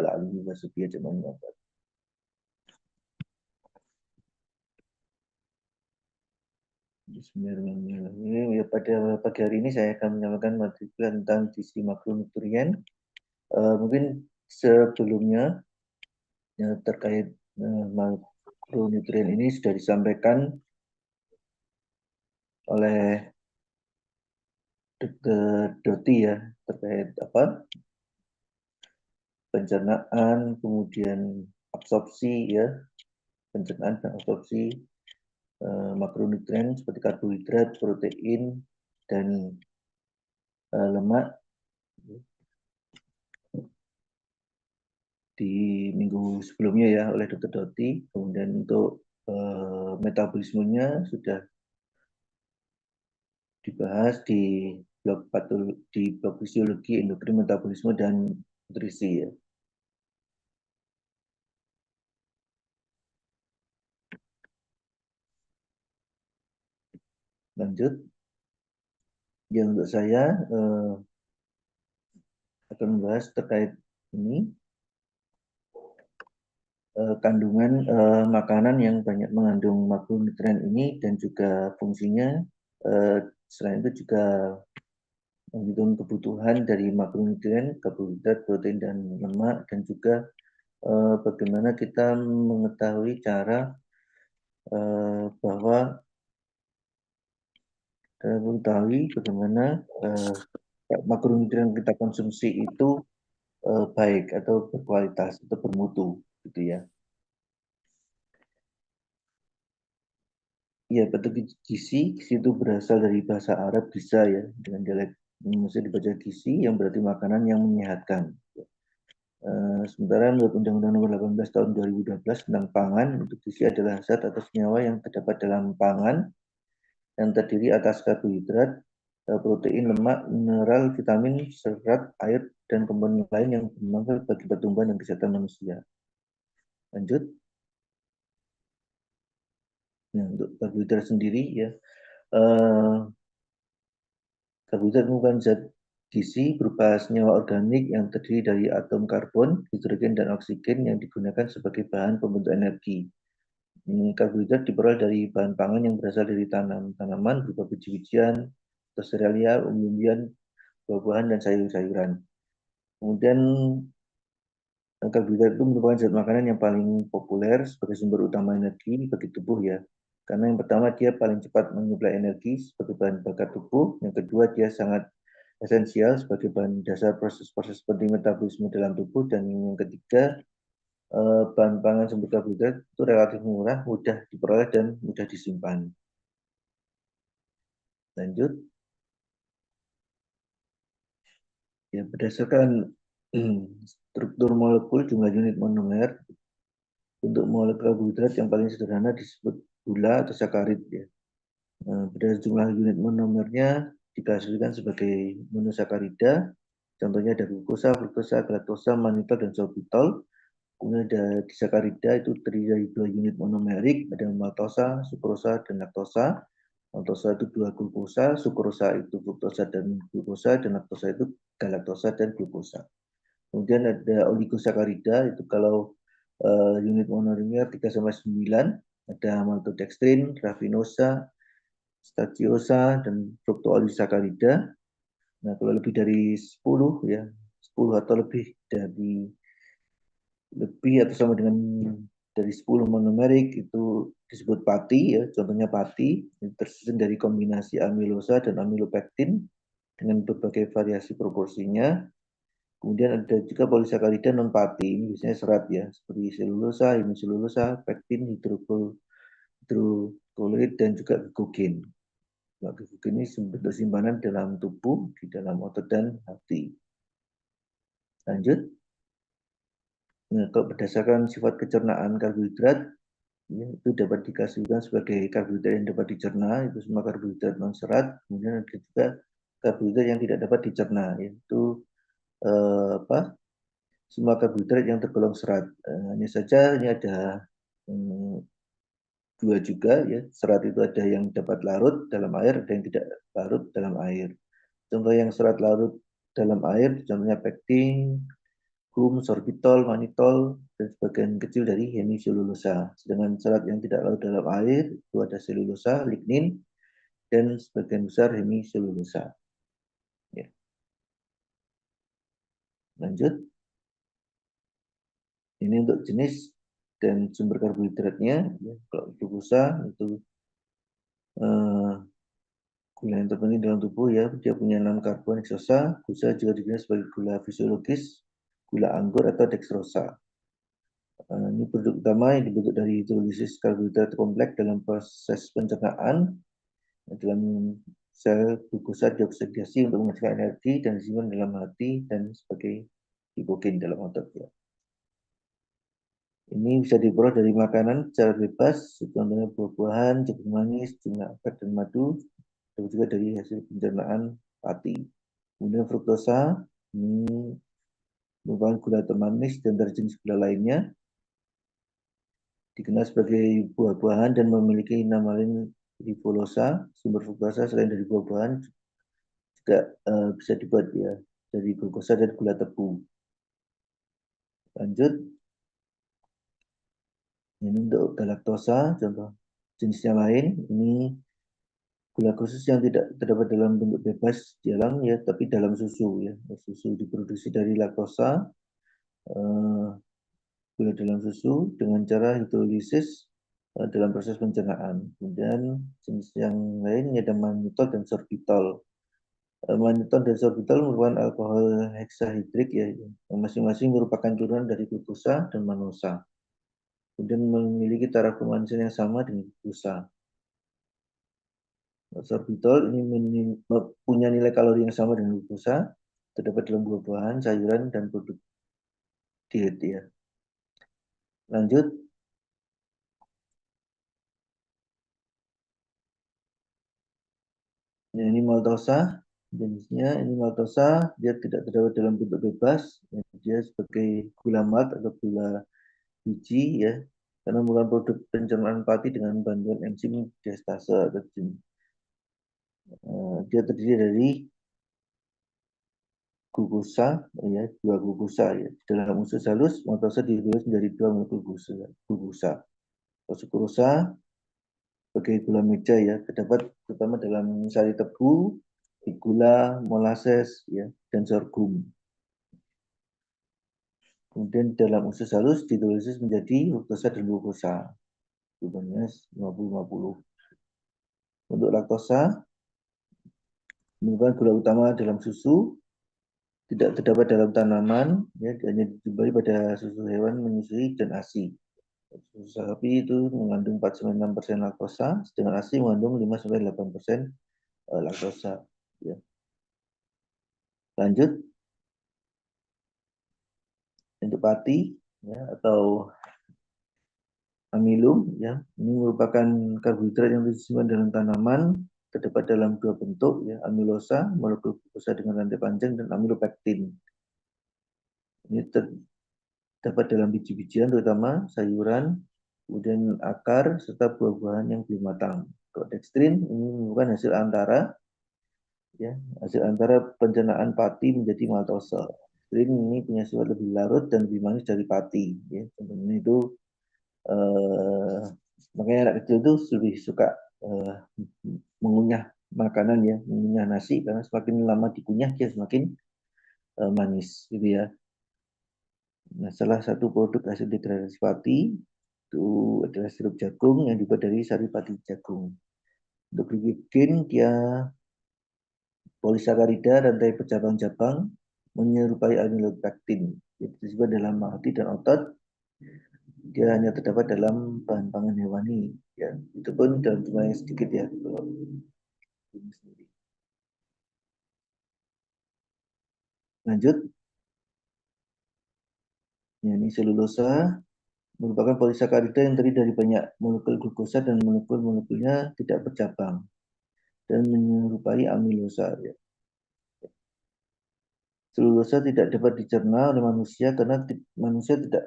ala alimi wasubiyah jaman abad. Bismillahirrahmanirrahim. Ya, pada pagi hari ini saya akan menyampaikan materi tentang gizi makronutrien. Mungkin sebelumnya terkait makronutrien ini sudah disampaikan oleh Dr. Doti ya, terkait pencernaan, kemudian absorpsi ya, pencernaan dan absorpsi makronutrien seperti karbohidrat, protein, dan lemak di minggu sebelumnya ya oleh Dr. Doti. Kemudian untuk metabolismenya sudah dibahas di blog fisiologi, endokrin, metabolisme, dan nutrisi ya. Lanjut. Yang untuk saya akan membahas terkait ini kandungan makanan yang banyak mengandung makronutrien ini dan juga fungsinya. Selain itu juga menghitung kebutuhan dari makronutrien, karbohidrat, protein, dan lemak, dan juga bagaimana kita mengetahui cara bahwa mengetahui bagaimana makronutrien yang kita konsumsi itu baik atau berkualitas atau bermutu, gitu ya. Ya, betul, gizi itu berasal dari bahasa Arab gisa ya, dengan dialek Indonesia dibaca gizi yang berarti makanan yang menyehatkan. Sementara menurut Undang-Undang Nomor 18 Tahun 2012 tentang pangan, untuk gizi adalah zat atau senyawa yang terdapat dalam pangan yang terdiri atas karbohidrat, protein, lemak, mineral, vitamin, serat, air, dan komponen lain yang bermanfaat bagi pertumbuhan dan kesehatan manusia. Lanjut. Nah, untuk karbohidrat sendiri ya, karbohidrat merupakan zat gizi berupa senyawa organik yang terdiri dari atom karbon, hidrogen, dan oksigen yang digunakan sebagai bahan pembentuk energi. Karbohidrat diperoleh dari bahan pangan yang berasal dari tanaman berupa biji-bijian, atau serealia, umbi-umbian, buah-buahan, dan sayur-sayuran. Kemudian karbohidrat itu merupakan zat makanan yang paling populer sebagai sumber utama energi bagi tubuh ya. Karena yang pertama dia paling cepat menyuplai energi sebagai bahan bakar tubuh. Yang kedua dia sangat esensial sebagai bahan dasar proses-proses penting metabolisme dalam tubuh. Dan yang ketiga bahan pangan sumber karbohidrat itu relatif murah, mudah diperoleh, dan mudah disimpan. Lanjut. Ya, berdasarkan struktur molekul jumlah unit monomer, untuk molekul karbohidrat yang paling sederhana disebut gula atau sakarit ya. Berdasarkan jumlah unit monomernya diklasifikasikan sebagai monosakarida. Contohnya ada glukosa, fruktosa, galaktosa, manitol, dan sorbitol. Kemudian ada disakarida, itu terdiri dari 2 unit monomerik, ada maltosa, sukrosa, dan laktosa. Maltosa itu 2 glukosa, sukrosa itu fruktosa dan glukosa, dan laktosa itu galaktosa dan glukosa. Kemudian ada oligosakarida, itu kalau unit monomer 3-9, ada maltodextrin, rafinosa, staciosa, dan fructooligosaccharides. Nah, kalau lebih dari 10 ya, 10 atau lebih atau sama dengan dari 10 monomerik itu disebut pati ya. Contohnya pati tersusun dari kombinasi amilosa dan amilopektin dengan berbagai variasi proporsinya. Kemudian ada juga polisakarida non pati, ini biasanya serat ya, seperti selulosa, hemiselulosa, pektin, hidroklorid, dan juga glukogen. Glukogen ini bentuk simpanan dalam tubuh, di dalam otot dan hati. Lanjut. Nah, kalau berdasarkan sifat kecernaan karbohidrat, ya, itu dapat dikasihkan sebagai karbohidrat yang dapat dicerna, itu semua karbohidrat non serat. Kemudian ada juga karbohidrat yang tidak dapat dicerna, yaitu semua karbohidrat yang tergolong serat. Hanya saja ini ada dua juga ya. Serat itu ada yang dapat larut dalam air, ada yang tidak larut dalam air. Contoh yang serat larut dalam air, contohnya pektin, gum, sorbitol, manitol, dan sebagian kecil dari hemiselulosa. Sedangkan serat yang tidak larut dalam air itu ada selulosa, lignin, dan sebagian besar hemiselulosa. Ya. Lanjut, ini untuk jenis dan sumber karbohidratnya. Ya. Kalau glukosa itu gula yang terpenting dalam tubuh ya, dia punya 6 karbon heksosa. Glukosa juga dikenal sebagai gula fisiologis, gula anggur atau dextrosa. Ini produk utama yang dibentuk dari hidrolisis karbohidrat kompleks dalam proses pencernaan. Dalam sel glukosa dioksidasi untuk menghasilkan energi dan disimpan dalam hati dan sebagai glykogen dalam otot. Ya. Ini bisa diperoleh dari makanan secara bebas, contohnya buah-buahan, jagung manis, bunga angkat, dan madu, dan juga dari hasil pencernaan pati. Kemudian fruktosa, ini merupakan gula termanis dan dari jenis gula lainnya, dikenal sebagai buah-buahan dan memiliki nama lain ribolosa. Sumber fruktosa selain dari buah-buahan juga bisa dibuat ya dari glukosa dan gula tebu. Lanjut, ini untuk galaktosa, contoh jenisnya lain. Ini gula khusus yang tidak terdapat dalam bentuk bebas di alam ya, tapi dalam susu ya. Susu diproduksi dari laktosa, gula dalam susu dengan cara hidrolisis dalam proses pencernaan. Kemudian jenis yang lain ada mannitol dan sorbitol. Mannitol dan sorbitol merupakan alkohol heksahidrik ya, yang masing-masing merupakan turunan dari glukosa dan manosa. Kemudian memiliki taraf kemanisan yang sama dengan glukosa. Sorbitol ini punya nilai kalori yang sama dengan glukosa, terdapat dalam buah-buahan, sayuran, dan produk diet ya. Lanjut, ini maltosa, jenisnya ini maltosa, dia tidak terdapat dalam bentuk bebas, dia sebagai gula malt atau gula biji ya, karena merupakan produk pencernaan pati dengan bantuan enzim diastase. Dia terdiri dari glukosa, ya, dua glukosa ya. Dalam usus halus, maltosa ditulis menjadi dua molekul glukosa. Sukrosa sebagai gula meja ya, terdapat terutama dalam sari tebu, di gula, molasses ya, dan sorghum. Kemudian dalam usus halus ditulis menjadi fruktosa dan glukosa. Jumlahnya 50-50. Untuk laktosa, merupakan gula utama dalam susu, tidak terdapat dalam tanaman, ya, hanya dijumpai pada susu hewan menyusui dan ASI. Susu sapi itu mengandung 4-6% laktosa, sedangkan ASI mengandung 5-8% laktosa. Ya. Lanjut, untuk pati ya, atau amilum, ya, ini merupakan karbohidrat yang disimpan dalam tanaman, terdapat dalam dua bentuk, ya, amilosa, molekul glukosa dengan rantai panjang, dan amilopektin. Ini terdapat dalam biji-bijian, terutama sayuran, kemudian akar, serta buah-buahan yang belum matang. Kalau dextrin ini merupakan hasil antara pencernaan pati menjadi maltosa. Dextrin ini punya sifat lebih larut dan lebih manis dari pati. Ya. Contohnya itu makanya anak kecil itu lebih suka mengunyah makanan ya, mengunyah nasi karena semakin lama dikunyah dia semakin manis gitu ya. Nah, salah satu produk hasil degradasi pati itu adalah sirup jagung yang dibuat dari sari pati jagung. Untuk glikogen dia polisakarida rantai bercabang-cabang menyerupai amilopektin. Itu disebut dalam hati dan otot. Dia hanya terdapat dalam bahan pangan hewani. Ya, itu pun dalam jumlah yang sedikit ya. Lanjut, ya, ini selulosa merupakan polisakarida yang terdiri dari banyak molekul glukosa dan molekul-molekulnya tidak bercabang dan menyerupai amilosa. Ya. Selulosa tidak dapat dicerna oleh manusia karena manusia tidak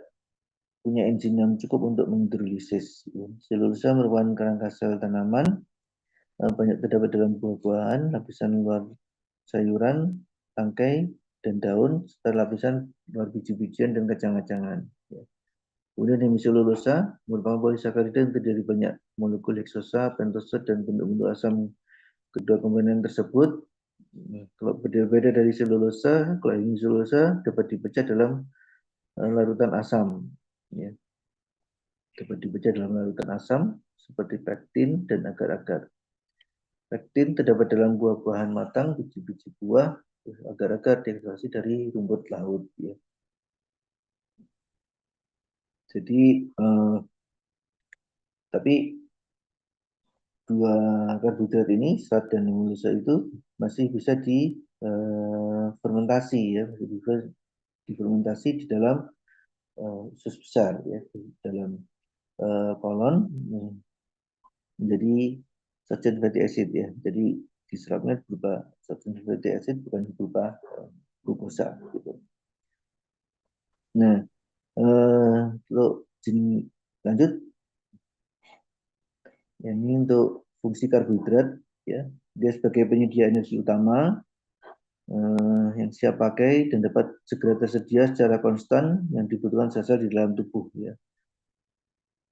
punya enzim yang cukup untuk menghidrolisis. Ya. Selulosa merupakan kerangka sel tanaman, banyak terdapat dalam buah-buahan, lapisan luar sayuran, tangkai, dan daun serta lapisan luar biji-bijian dan kacang-kacangan. Ya. Kemudian hemiselulosa merupakan polisakarida yang terdiri dari banyak molekul heksosa, pentosa, dan bentuk-bentuk asam kedua komponen tersebut. Kalau berbeda dari selulosa, kalau hemiselulosa dapat dipecah dalam larutan asam. Ya. Dapat dipecah dalam larutan asam seperti pektin dan agar-agar. Pektin terdapat dalam buah-buahan matang, biji-biji buah, agar-agar diekstraksi dari rumput laut. Ya. Jadi, tapi dua karbohidrat ini, serat dan hemilusa itu masih bisa difermentasi, ya, masih bisa difermentasi di dalam usus besar, ya, di dalam kolon menjadi saturated fatty acid, ya. Jadi diserapnya berupa saturated fatty acid, bukan berupa glukosa, gitu. Nah, lanjut. Ini untuk fungsi karbohidrat, ya. Dia sebagai penyedia energi utama yang siap pakai dan dapat segera tersedia secara konstan yang dibutuhkan sel-sel di dalam tubuh, ya.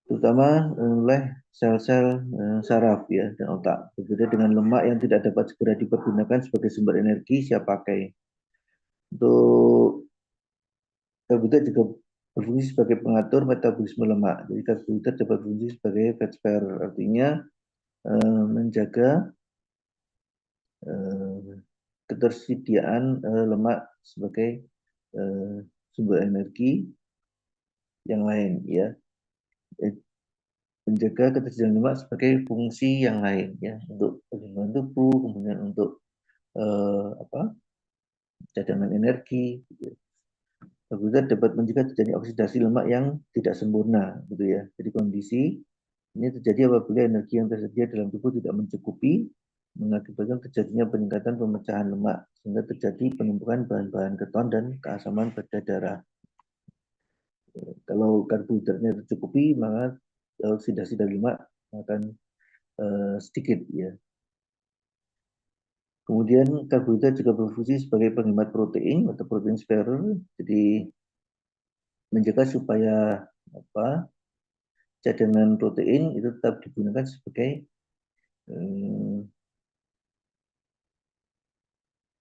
Terutama oleh sel-sel saraf, ya, dan otak. Berbeda dengan lemak yang tidak dapat segera dipergunakan sebagai sumber energi siap pakai. Untuk karbohidrat juga berfungsi sebagai pengatur metabolisme lemak. Jadi karbohidrat dapat berfungsi sebagai fat spare, artinya menjaga ketersediaan lemak sebagai sumber energi yang lain, ya. Menjaga ketersediaan lemak sebagai fungsi yang lain, ya, untuk perlindungan tubuh, kemudian untuk cadangan energi, gitu. Karbohidrat dapat mencegah terjadi oksidasi lemak yang tidak sempurna, gitu ya. Jadi kondisi ini terjadi apabila energi yang tersedia dalam tubuh tidak mencukupi, mengakibatkan terjadinya peningkatan pemecahan lemak, sehingga terjadi penumpukan bahan-bahan keton dan keasaman pada darah. Kalau karbohidratnya tercukupi, maka oksidasi dari lemak akan sedikit, ya. Kemudian karbohidrat juga berfungsi sebagai penghemat protein atau protein sparer, jadi menjaga supaya cadangan protein itu tetap digunakan sebagai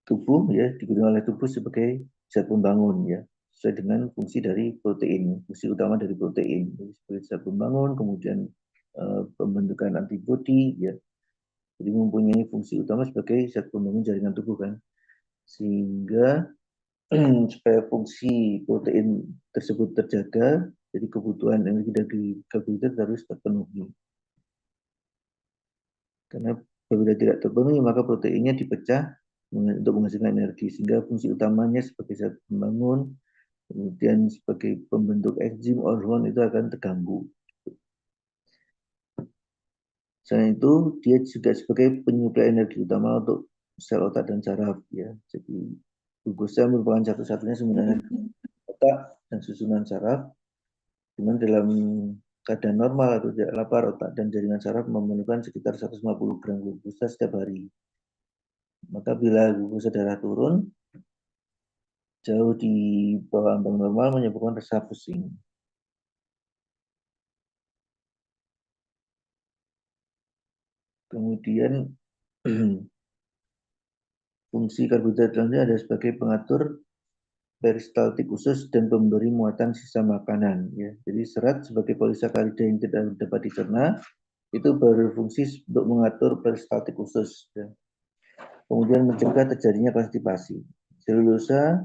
tubuh, ya, digunakan oleh tubuh sebagai zat pembangun, ya, sesuai dengan fungsi dari protein, fungsi utama dari protein, jadi sebagai zat pembangun, kemudian pembentukan antibodi, ya. Jadi mempunyai fungsi utama sebagai zat pembangun jaringan tubuh, kan, sehingga supaya fungsi protein tersebut terjaga, jadi kebutuhan energi dari karbohidrat harus terpenuhi. Karena apabila tidak terpenuhi, maka proteinnya dipecah untuk menghasilkan energi, sehingga fungsi utamanya sebagai zat pembangun, kemudian sebagai pembentuk enzim, hormon itu akan terganggu. Selain itu, dia juga sebagai penyuplai energi utama untuk sel otak dan saraf, ya. Jadi glukosa merupakan satu-satunya sumber energi otak dan susunan saraf. Cuman dalam keadaan normal atau tidak lapar, otak dan jaringan saraf memerlukan sekitar 150 gram glukosa setiap hari. Maka bila glukosa darah turun jauh di bawah ambang normal menyebabkan rasa pusing. Kemudian fungsi karbohidrat lainnya ada sebagai pengatur peristaltik usus dan pemberi muatan sisa makanan, ya. Jadi serat sebagai polisakarida yang tidak dapat dicerna itu berfungsi untuk mengatur peristaltik usus, ya. Kemudian mencegah terjadinya konstipasi. Selulosa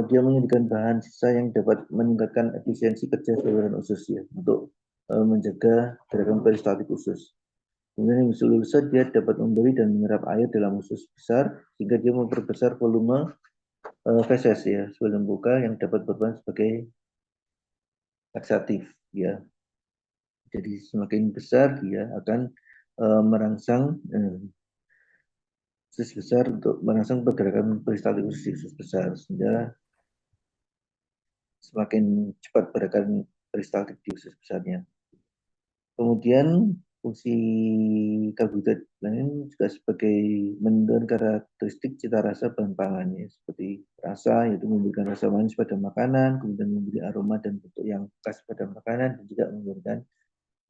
dia menyediakan bahan sisa yang dapat meningkatkan efisiensi kerja saluran usus, ya, untuk menjaga gerakan peristaltik usus. Kemudian selulosa dia dapat memberi dan menyerap air dalam usus besar sehingga dia memperbesar volume feses, ya, sebelum buka yang dapat berperan sebagai laksatif, ya. Jadi semakin besar dia akan merangsang usus besar untuk merangsang pergerakan peristaltik usus besar, sehingga semakin cepat pergerakan peristaltik di usus besarnya. Kemudian fungsi karbohidrat lain juga sebagai menentukan karakteristik cita rasa bahan pangannya, seperti rasa, yaitu memberikan rasa manis pada makanan, kemudian memberi aroma dan bentuk yang khas pada makanan, dan juga memberikan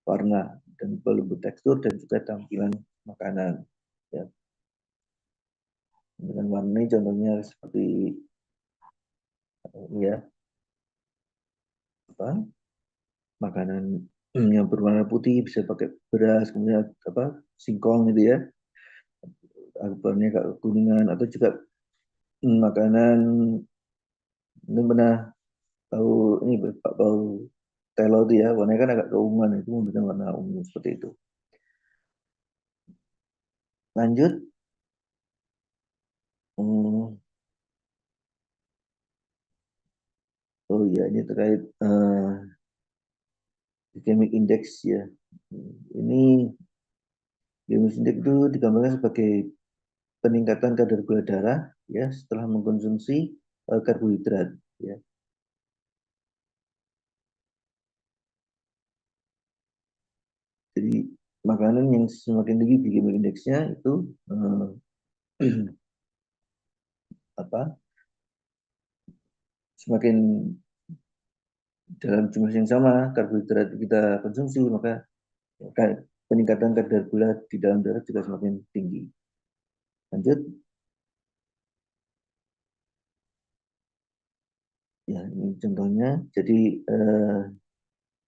warna dan pelembut tekstur dan juga tampilan makanan. Ya. Dengan warna contohnya seperti ya apa makanan yang berwarna putih bisa pakai beras, kemudian apa singkong gitu ya, warnanya kuningan, atau juga makanan ini pernah tahu ini Pak tahu telo itu ya, warnanya kan agak keunguan, itu memberikan warna ungu seperti itu. Lanjut. Hmm, oh iya, ini terkait glycemic index ya. Ini glycemic index itu digambarkan sebagai peningkatan kadar gula darah ya setelah mengkonsumsi karbohidrat ya. Jadi makanan yang semakin tinggi glycemic indeksnya itu apa semakin dalam jumlah yang sama karbohidrat kita konsumsi, maka peningkatan kadar gula di dalam darah juga semakin tinggi. Lanjut. Ya, ini contohnya. Jadi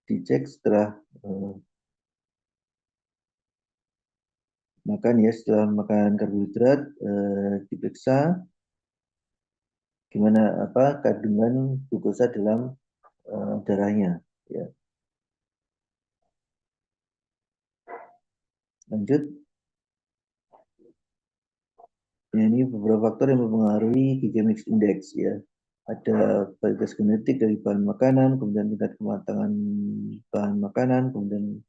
dicek setelah makan ya, setelah makan karbohidrat diperiksa gimana apa kandungan glukosa dalam darahnya. Ya. Lanjut. Ya, ini beberapa faktor yang mempengaruhi glycemic index ya. Ada varietas genetik dari bahan makanan, kemudian tingkat kematangan bahan makanan, kemudian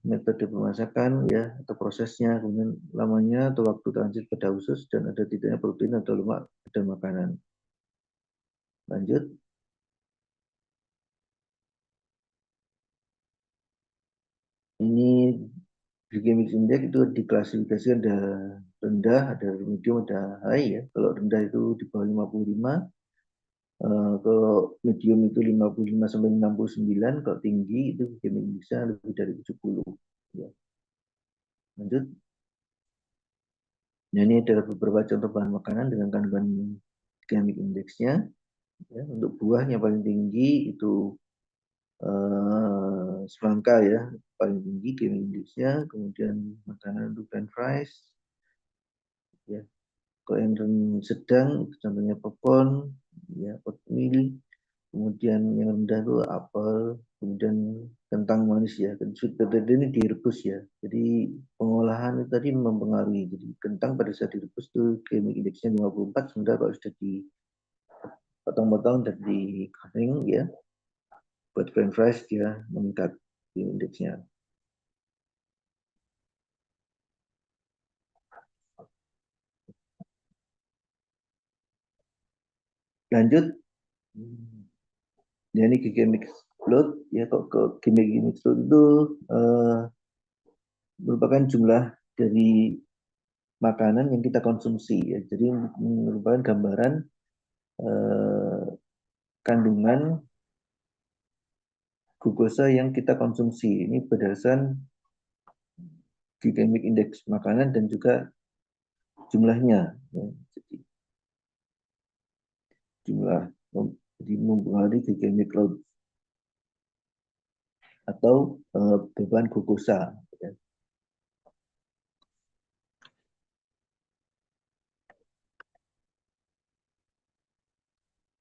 metode pemasakan ya atau prosesnya, kemudian lamanya atau waktu transit pada usus, dan ada tidaknya protein atau lemak pada makanan. Lanjut. Ini glycemic index itu diklasifikasikan ada rendah, ada medium, ada high ya. Kalau rendah itu di bawah 55, kalau medium itu 55 sampai 69, kalau tinggi itu glycemic indexnya lebih dari 70 ya. Lanjut. Nah, ini adalah beberapa contoh bahan makanan dengan kandungan glycemic indeksnya ya. Untuk buah yang paling tinggi itu semangka ya, paling tinggi glycemic indexnya, kemudian makanan untuk french fries ya. Kalau yang sedang itu contohnya popcorn ya, oatmeal, kemudian yang rendah itu apel, kemudian kentang manis ya. Dan sweet potato ini direbus ya, jadi pengolahan itu tadi mempengaruhi. Jadi kentang pada saat direbus itu glycemic indexnya 54, sementara kalau sudah dipotong-potong dan digoreng ya buat french fries dia meningkat indeksnya. Lanjut. Ya, ini glycemic load ya, kok ke glycemic load itu uh, merupakan jumlah dari makanan yang kita konsumsi ya. Jadi merupakan gambaran eh, kandungan glukosa yang kita konsumsi. Ini berdasarkan glycemic index makanan dan juga jumlahnya. Ya. Jadi jumlah jadi mempengaruhi glycemic load atau beban glukosa. Ya.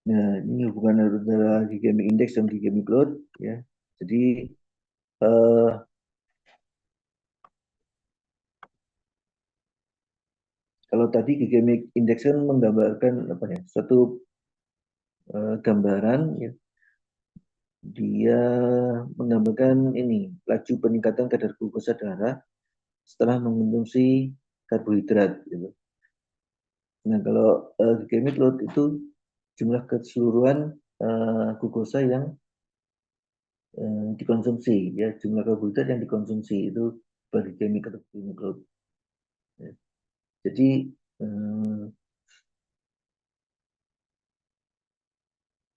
Nah, ini hubungan antara glycemic index dan glycemic load ya. Jadi eh, kalau tadi glycemic index kan menggambarkan apa ya? Suatu gambaran ya, dia menggambarkan ini laju peningkatan kadar glukosa darah setelah mengonsumsi karbohidrat gitu. Nah, kalau glycemic load itu jumlah keseluruhan glukosa yang dikonsumsi, ya jumlah karbohidrat yang dikonsumsi itu berglikemik atau glikemic load. Ya. Jadi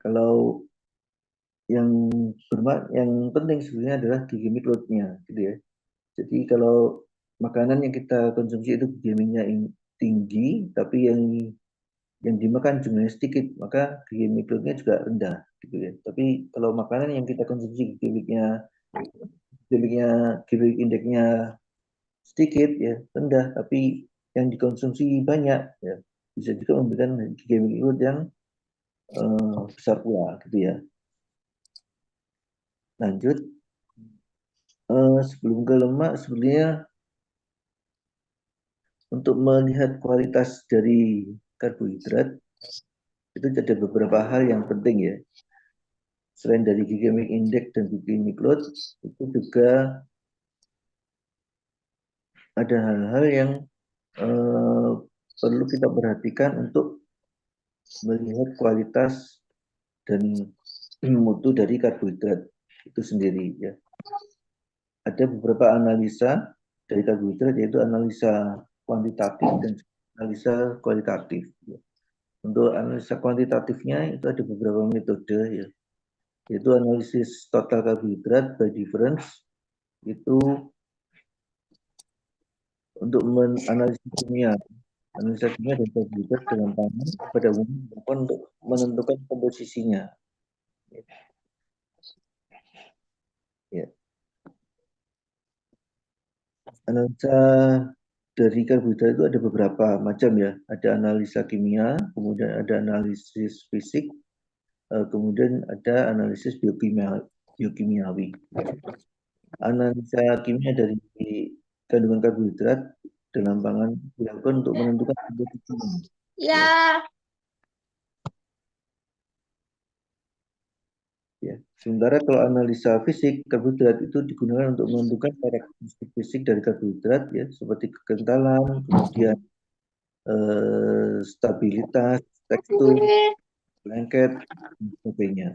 kalau yang penting sebenarnya adalah glikemic load-nya, gitu ya. Jadi kalau makanan yang kita konsumsi itu glikemiknya tinggi, tapi yang dimakan jumlahnya sedikit, maka glikemic load-nya juga rendah, gitu ya. Tapi kalau makanan yang kita konsumsi glikemic indeksnya sedikit, ya rendah, tapi yang dikonsumsi banyak, ya bisa juga memberikan glikemic load yang besar pula, gitu ya. Lanjut, sebelum ke lemak, sebenarnya untuk melihat kualitas dari karbohidrat itu ada beberapa hal yang penting ya. Selain dari glycemic index dan glycemic load, itu juga ada hal-hal yang perlu kita perhatikan untuk melihat kualitas dan mutu dari karbohidrat itu sendiri ya. Ada beberapa analisa dari karbohidrat, yaitu analisa kuantitatif dan analisa kualitatif. Untuk analisa kuantitatifnya itu ada beberapa metode ya, yaitu analisis total karbohidrat by difference. Itu untuk menganalisis analisa kimia dan karbohidrat dalam pangan pada umumnya dilakukan untuk menentukan komposisinya. Ya. Analisa dari karbohidrat itu ada beberapa macam ya. Ada analisa kimia, kemudian ada analisis fisik, kemudian ada analisis biokimiawi. Analisa kimia dari kandungan karbohidrat dalam pangan dilakukan untuk menentukan komposisinya. Ya. Ya. Sementara kalau analisa fisik karbohidrat itu digunakan untuk menentukan karakteristik fisik dari karbohidrat ya, seperti kekentalan, kemudian stabilitas, tekstur, lengket, dan sebagainya.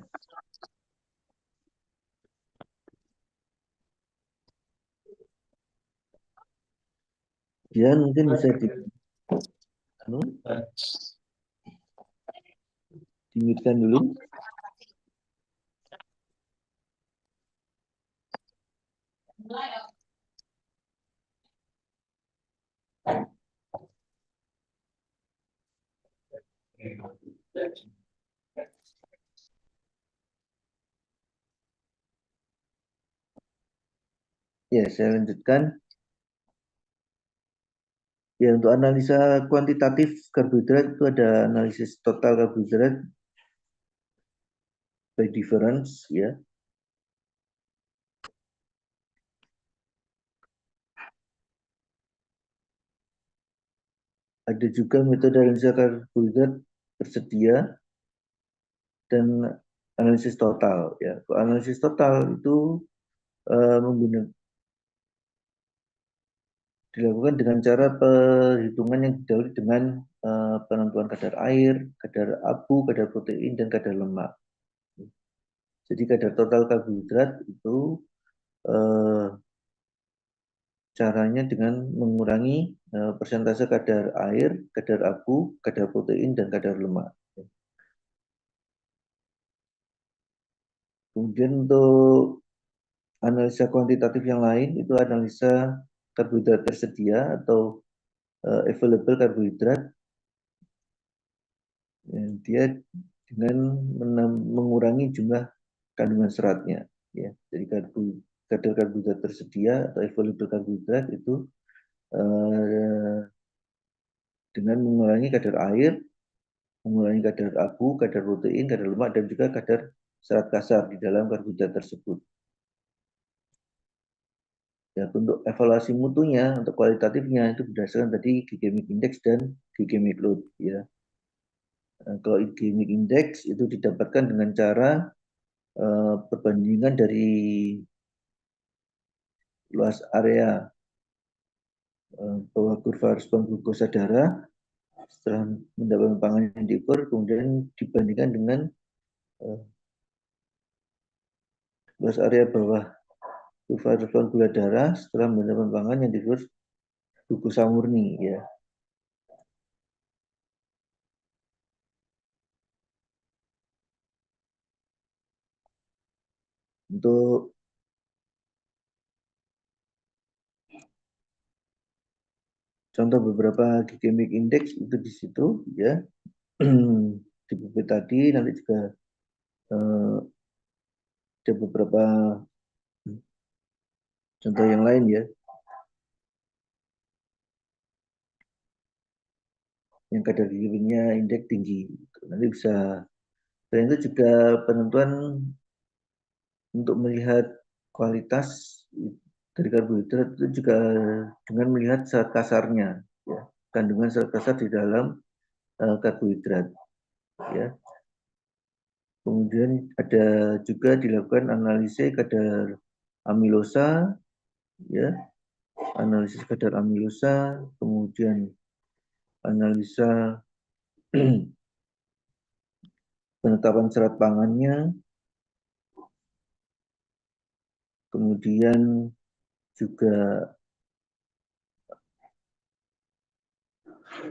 Dan mungkin bisa dimutkan dulu. Ya, saya lanjutkan. Ya, untuk analisa kuantitatif karbohidrat itu ada analisis total karbohidrat by difference ya. Ada juga metode analisa karbohidrat tersedia dan analisis total ya. Analisis total itu dilakukan dengan cara perhitungan yang didahului dengan penentuan kadar air, kadar abu, kadar protein, dan kadar lemak. Jadi kadar total karbohidrat itu caranya dengan mengurangi persentase kadar air, kadar abu, kadar protein, dan kadar lemak. Kemudian untuk analisa kuantitatif yang lain itu analisa karbohidrat tersedia atau available karbohidrat. Dia dengan mengurangi jumlah kandungan seratnya. Ya, jadi kadar karbohidrat tersedia atau available karbohidrat itu dengan mengurangi kadar air, mengurangi kadar abu, kadar protein, kadar lemak, dan juga kadar serat kasar di dalam karbohidrat tersebut. Ya, untuk evaluasi mutunya, untuk kualitatifnya itu berdasarkan tadi glycemic index dan glycemic load. Ya. Kalau glycemic index itu didapatkan dengan cara perbandingan dari luas area bawah kurva respon glukosa darah setelah mendapatkan pangan yang diukur, kemudian dibandingkan dengan Terus area bawah respon gula darah setelah menerima pangan yang disebut glukosa murni ya. Untuk contoh beberapa glycemic index itu di situ ya. Di buku tadi nanti juga ada beberapa contoh yang lain ya, yang kadar glikemiknya indeks tinggi. Nanti bisa. Dan itu juga penentuan untuk melihat kualitas dari karbohidrat itu juga dengan melihat serat kasarnya, ya, kandungan serat kasar di dalam karbohidrat. Ya. Kemudian ada juga dilakukan analisis kadar amilosa, ya, analisis kadar amilosa, kemudian analisa penetapan serat pangannya, kemudian juga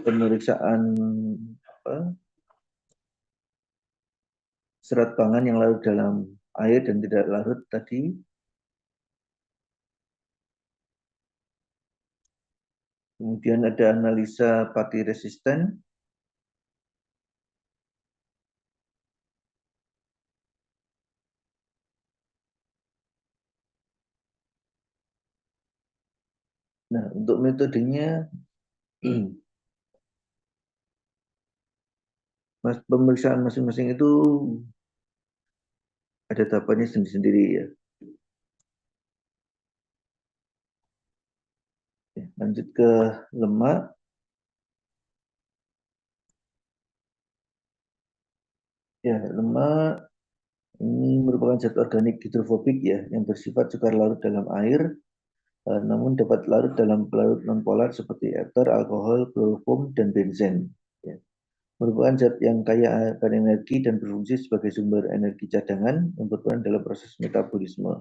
pemeriksaan serat pangan yang larut dalam air dan tidak larut tadi. Kemudian ada analisa pati resisten. Nah, untuk metodenya, pemeriksaan masing-masing itu ada tahapannya sendiri-sendiri ya. Lanjut ke lemak. Ya, lemak ini merupakan zat organik hidrofobik ya, yang bersifat sukar larut dalam air, namun dapat larut dalam pelarut nonpolar seperti ether, alkohol, kloroform, dan benzen. Ya. Merupakan zat yang kaya akan energi dan berfungsi sebagai sumber energi cadangan yang berperan dalam proses metabolisme.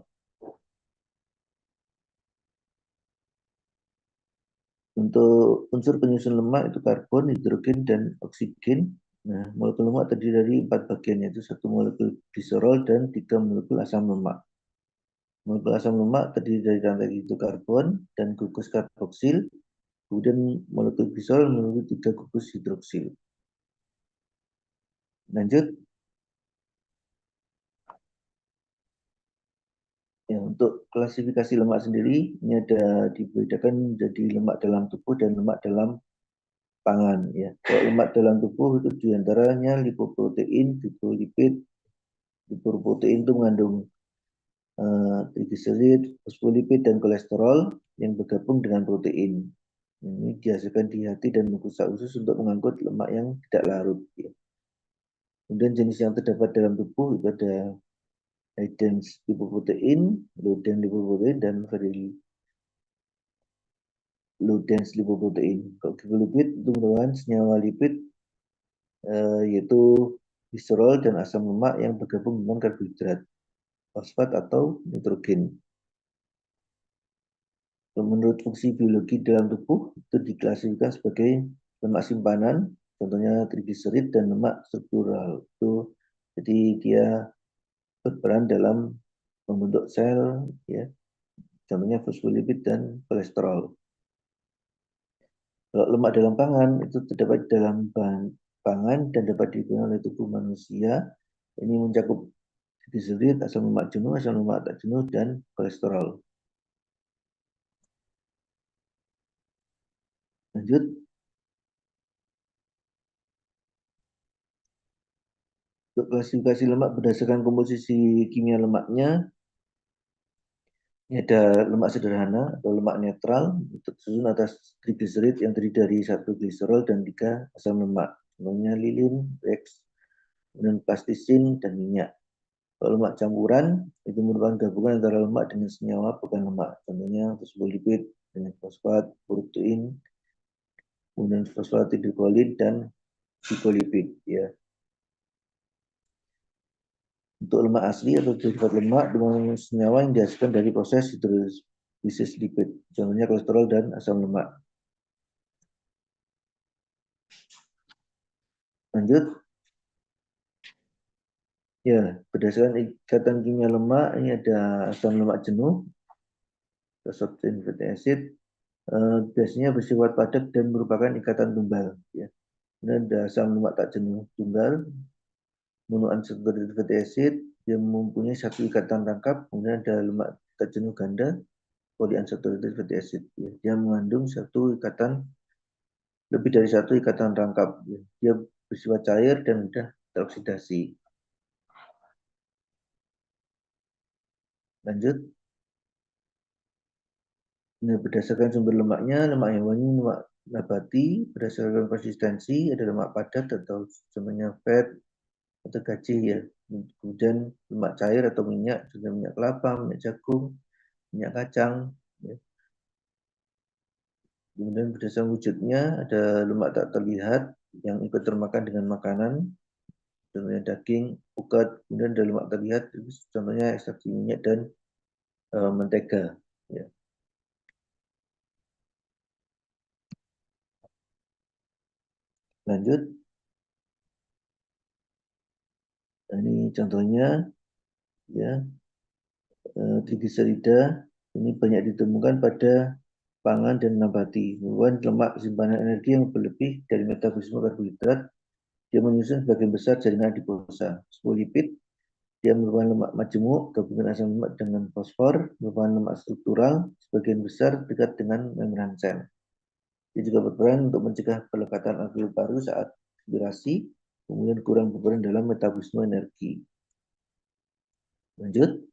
Untuk unsur penyusun lemak itu karbon, hidrogen, dan oksigen. Nah, molekul lemak terdiri dari 4 bagian, yaitu 1 molekul gliserol dan 3 molekul asam lemak. Molekul asam lemak terdiri dari rantai hidrokarbon dan gugus karboksil, kemudian molekul gliserol memiliki 3 gugus hidroksil. Lanjut. Ya, untuk klasifikasi lemak sendiri, ini ada dibedakan menjadi lemak dalam tubuh dan lemak dalam pangan. Ya. Kalau lemak dalam tubuh itu diantaranya lipoprotein, lipolipid. Lipoprotein itu mengandung trigliserid, fosfolipid, dan kolesterol yang bergabung dengan protein. Ini dihasilkan di hati dan mukosa usus untuk mengangkut lemak yang tidak larut. Ya. Kemudian jenis yang terdapat dalam tubuh itu ada high dense lipoprotein, low dense lipoprotein, dan very low dense lipoprotein. Kalau lipid itu merupakan senyawa lipid yaitu glycerol dan asam lemak yang bergabung dengan karbohidrat, fosfat atau nitrogen. Menurut fungsi biologi dalam tubuh itu diklasifikasikan sebagai lemak simpanan, contohnya trigliserid, dan lemak struktural. Itu jadi dia berperan dalam membentuk sel, ya, contohnya fosfolipid dan kolesterol. Kalau lemak dalam pangan itu terdapat dalam bahan pangan dan dapat digunakan oleh tubuh manusia. Ini mencakup trigliserid, asam lemak jenuh, asam lemak tak jenuh, dan kolesterol. Lanjut. Untuk klasifikasi lemak berdasarkan komposisi kimia lemaknya, ini ada lemak sederhana atau lemak netral, tersusun atas trigliserid yang terdiri dari 1 gliserol dan 3 asam lemak. Contohnya lilin, rex, kemudian plastisin, dan minyak. Kalau lemak campuran, itu merupakan gabungan antara lemak dengan senyawa bukan lemak. Contohnya fosfolipid dengan fosfat, protein, kemudian fosfatidilkolin, dan glycolipid. Ya. untuk lemak asli atau derivat lemak dengan senyawa yang dihasilkan dari proses hidrolisis lipid, contohnya kolesterol dan asam lemak. Lanjut. Ya, berdasarkan ikatan kimia lemak, ini ada asam lemak jenuh, short chain fatty acid, biasanya bersifat padat dan merupakan ikatan tunggal. Ya. Kemudian ada asam lemak tak jenuh tunggal, monounsaturated fatty acid, dia mempunyai satu ikatan rangkap. Kemudian ada lemak tak jenuh ganda, polyunsaturated fatty acid. Ya. Dia mengandung lebih dari satu ikatan rangkap. Ya. Dia bersifat cair dan mudah teroksidasi. Lanjut. Nah, berdasarkan sumber lemaknya, lemak hewani, lemak nabati, berdasarkan konsistensi, ada lemak padat atau namanya fat atau gaji ya. Kemudian lemak cair atau minyak, juga minyak kelapa, minyak jagung, minyak kacang. Ya. Kemudian berdasarkan wujudnya, ada lemak tak terlihat yang ikut termakan dengan makanan, contohnya daging, ugat. Kemudian ada lemak terlihat, contohnya ekstraksi minyak dan mentega. Ya. Lanjut. Nah, ini contohnya ya, trigliserida ini banyak ditemukan pada pangan dan nabati. Merupakan lemak simpanan energi yang berlebih dari metabolisme karbohidrat. Dia menyusun sebagian besar jaringan adiposa. Lipid, dia merupakan lemak majemuk, gabungan asam lemak dengan fosfor, merupakan lemak struktural, sebagian besar dekat dengan membran sel. Dia juga berperan untuk mencegah pelekatan alveoli paru saat respirasi, kemudian kurang berperan dalam metabolisme energi. Lanjut.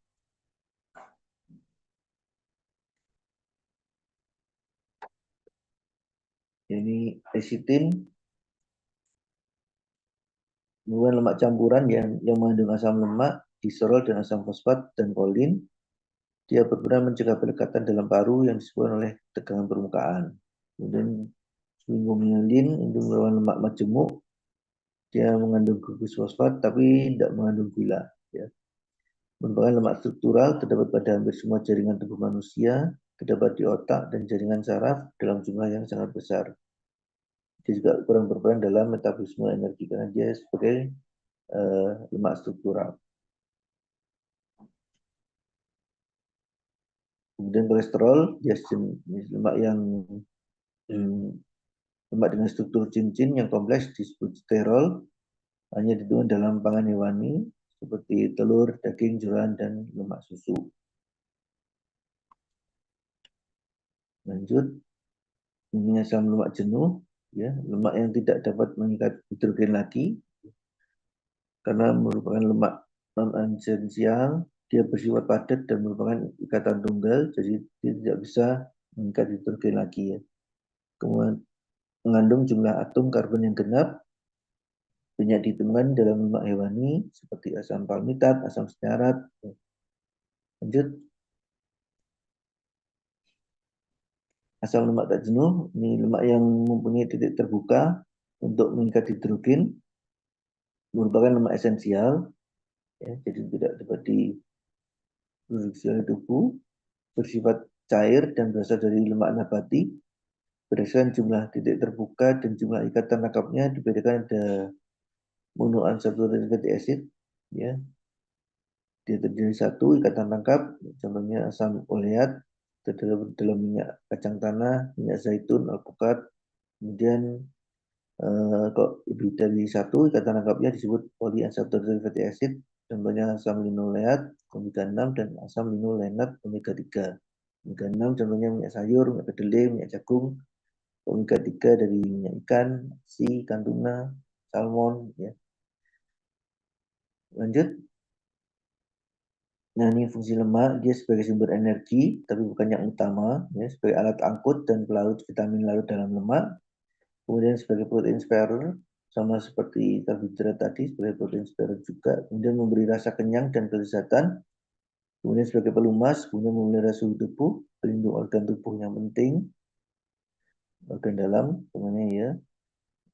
Ini lecithin, merupakan lemak campuran yang mengandung asam lemak, gliserol dan asam fosfat dan kolin. Dia berperan mencegah pelekatan dalam paru yang disebabkan oleh tegangan permukaan. Kemudian sphingomyelin itu merupakan lemak majemuk. Dia mengandung gugus fosfat tapi tidak mengandung gula. Ya. Merupakan lemak struktural, terdapat pada hampir semua jaringan tubuh manusia, terdapat di otak dan jaringan saraf dalam jumlah yang sangat besar. Dia juga kurang berperan dalam metabolisme energi karena dia sebagai lemak struktural. Kemudian kolesterol, dia lemak yang lemak dengan struktur cincin yang kompleks disebut sterol, hanya ditemukan dalam pangan hewani seperti telur, daging, jeruan, dan lemak susu. Lanjut, ini asam lemak jenuh, ya, lemak yang tidak dapat mengikat hidrogen lagi karena merupakan lemak non-esensial. Dia bersifat padat dan merupakan ikatan tunggal, jadi dia tidak bisa mengikat hidrogen lagi ya. Kemudian mengandung jumlah atom karbon yang genap, banyak ditemukan dalam lemak hewani seperti asam palmitat, asam stearat. Lanjut, asam lemak tak jenuh, ini lemak yang mempunyai titik terbuka untuk mengikat hidrogen, merupakan lemak esensial, ya, jadi tidak dapat diproduksi oleh tubuh, bersifat cair dan berasal dari lemak nabati. Berdasarkan jumlah titik terbuka dan jumlah ikatan rangkapnya dibedakan ada monounsaturated fatty acid, ya, dia terdiri satu ikatan rangkap, contohnya asam oleat, terdapat dalam minyak kacang tanah, minyak zaitun, alpukat. Kemudian kok lebih dari satu ikatan rangkapnya disebut polyunsaturated fatty acid, contohnya asam linoleat omega 6 dan asam linolenat omega 3. Omega 6 contohnya minyak sayur, minyak kedelai, minyak jagung. Omega 3 dari minyak ikan, ikan tuna, salmon. Ya. Lanjut. Nah, ini fungsi lemak, dia sebagai sumber energi, tapi bukan yang utama, ya, sebagai alat angkut dan pelarut vitamin larut dalam lemak. Kemudian sebagai protein sparer, sama seperti karbohidrat tadi, sebagai protein sparer juga. Kemudian memberi rasa kenyang dan kelezatan. Kemudian sebagai pelumas, kemudian memelihara suhu tubuh, pelindung organ tubuh yang penting, organ dalam, semuanya ya.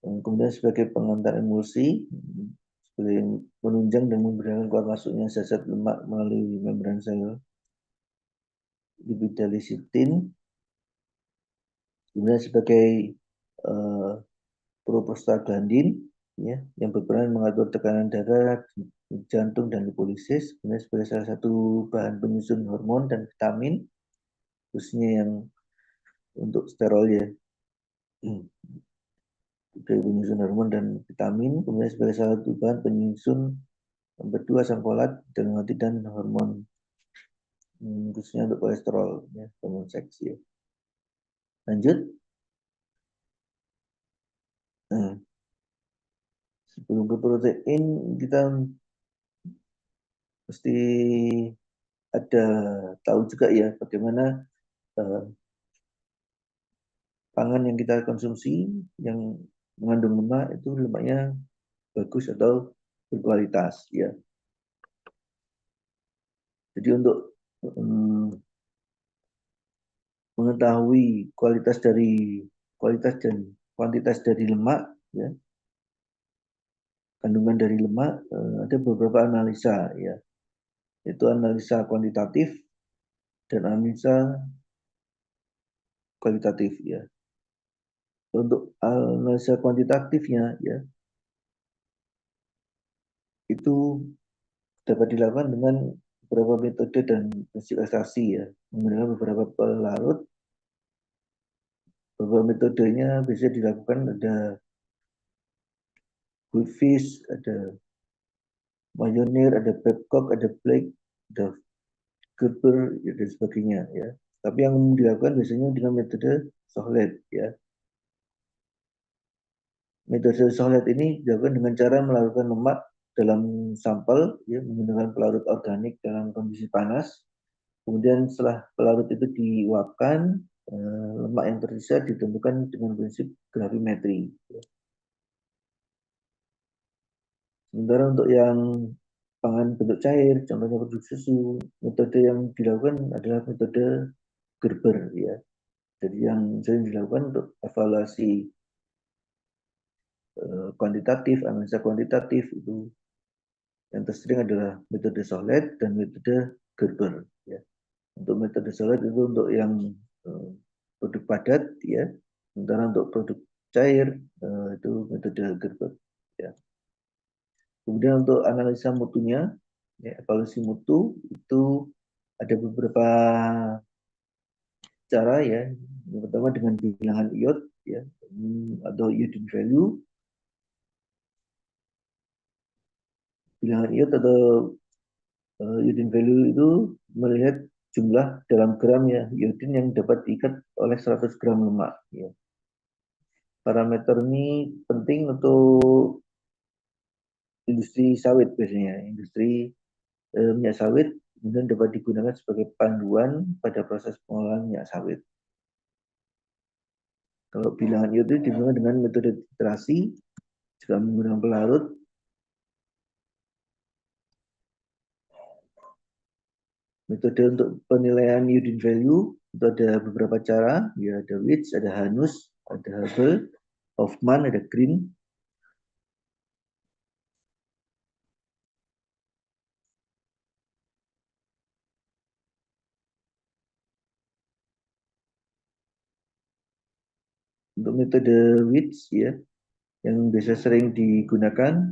Kemudian sebagai pengantar emulsi, sebagai penunjang dan memudahkan keluar masuknya zat lemak melalui membran sel. Lipidolisitin kemudian sebagai uh, prostaglandin ya, yang berperan mengatur tekanan darah, jantung dan lipolisis, kemudian sebagai salah satu bahan penyusun hormon dan vitamin, khususnya yang untuk sterol ya, sebagai penyusun hormon dan vitamin, kemudian sebagai salah satu bahan penyusun berdua asam folat dan hormon khususnya untuk kolesterol ya, hormon seks ya. Lanjut. Nah, sebelum ke protein kita mesti ada tahu juga ya bagaimana uh, pangan yang kita konsumsi yang mengandung lemak itu lemaknya bagus atau berkualitas ya. Jadi untuk mengetahui kualitas dan kuantitas dari lemak ya, kandungan dari lemak ada beberapa analisa ya. Itu analisa kuantitatif dan analisa kualitatif ya. Untuk analisa kuantitatifnya ya itu dapat dilakukan dengan beberapa metode dan prinsip ekstraksi ya, menggunakan beberapa pelarut. Beberapa metodenya bisa dilakukan ada Goldfish, ada Pioneer, ada Babcock, ada Blake, ada Gerber ya, dan sebagainya ya. Tapi yang dilakukan biasanya dengan metode Sohlet ya. Metode Sohlet ini dilakukan dengan cara melarutkan lemak dalam sampel ya, menggunakan pelarut organik dalam kondisi panas. Kemudian setelah pelarut itu diuapkan, lemak yang tersisa ditentukan dengan prinsip gravimetri. Sementara untuk yang pangan bentuk cair, contohnya produk susu, metode yang dilakukan adalah metode Gerber ya. Jadi yang sering dilakukan untuk evaluasi kuantitatif, analisa kuantitatif itu yang tersering adalah metode Solet dan metode Gerber ya. Untuk metode Solet itu untuk yang produk padat ya, sementara untuk produk cair itu metode Gerber ya. Kemudian untuk analisa mutunya, ya, evaluasi mutu itu ada beberapa cara ya. Yang pertama dengan bilangan iod ya, atau iodine value. Bilangan iod atau iodine value itu melihat jumlah dalam gram ya iodine yang dapat diikat oleh 100 gram lemak. Ya. Parameter ini penting untuk industri sawit biasanya, industri minyak sawit kemudian dapat digunakan sebagai panduan pada proses pengolahan minyak sawit. Kalau bilangan iod itu digunakan dengan metode titrasi, juga menggunakan pelarut. Metode untuk penilaian iodine value itu ada beberapa cara, ya ada Witts, ada Hanus, ada Hubble, Hoffman, ada Green. Untuk metode Witts ya, yang biasa sering digunakan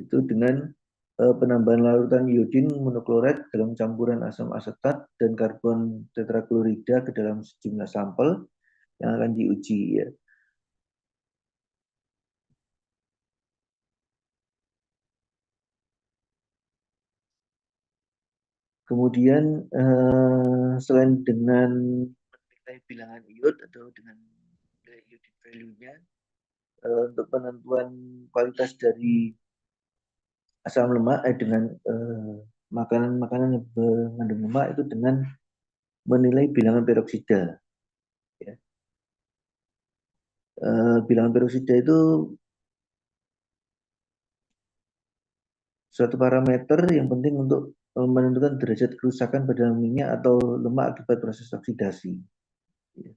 itu dengan penambahan larutan iodin monoklorat dalam campuran asam asetat dan karbon tetraklorida ke dalam sejumlah sampel yang akan diuji ya. Kemudian selain dengan menilai bilangan iod atau dengan nilai iodine value-nya, untuk penentuan kualitas dari asam lemak dengan makanan-makanan yang mengandung lemak itu dengan menilai bilangan peroksida. Ya. Bilangan peroksida itu suatu parameter yang penting untuk menentukan derajat kerusakan pada minyak atau lemak akibat proses oksidasi. Ya.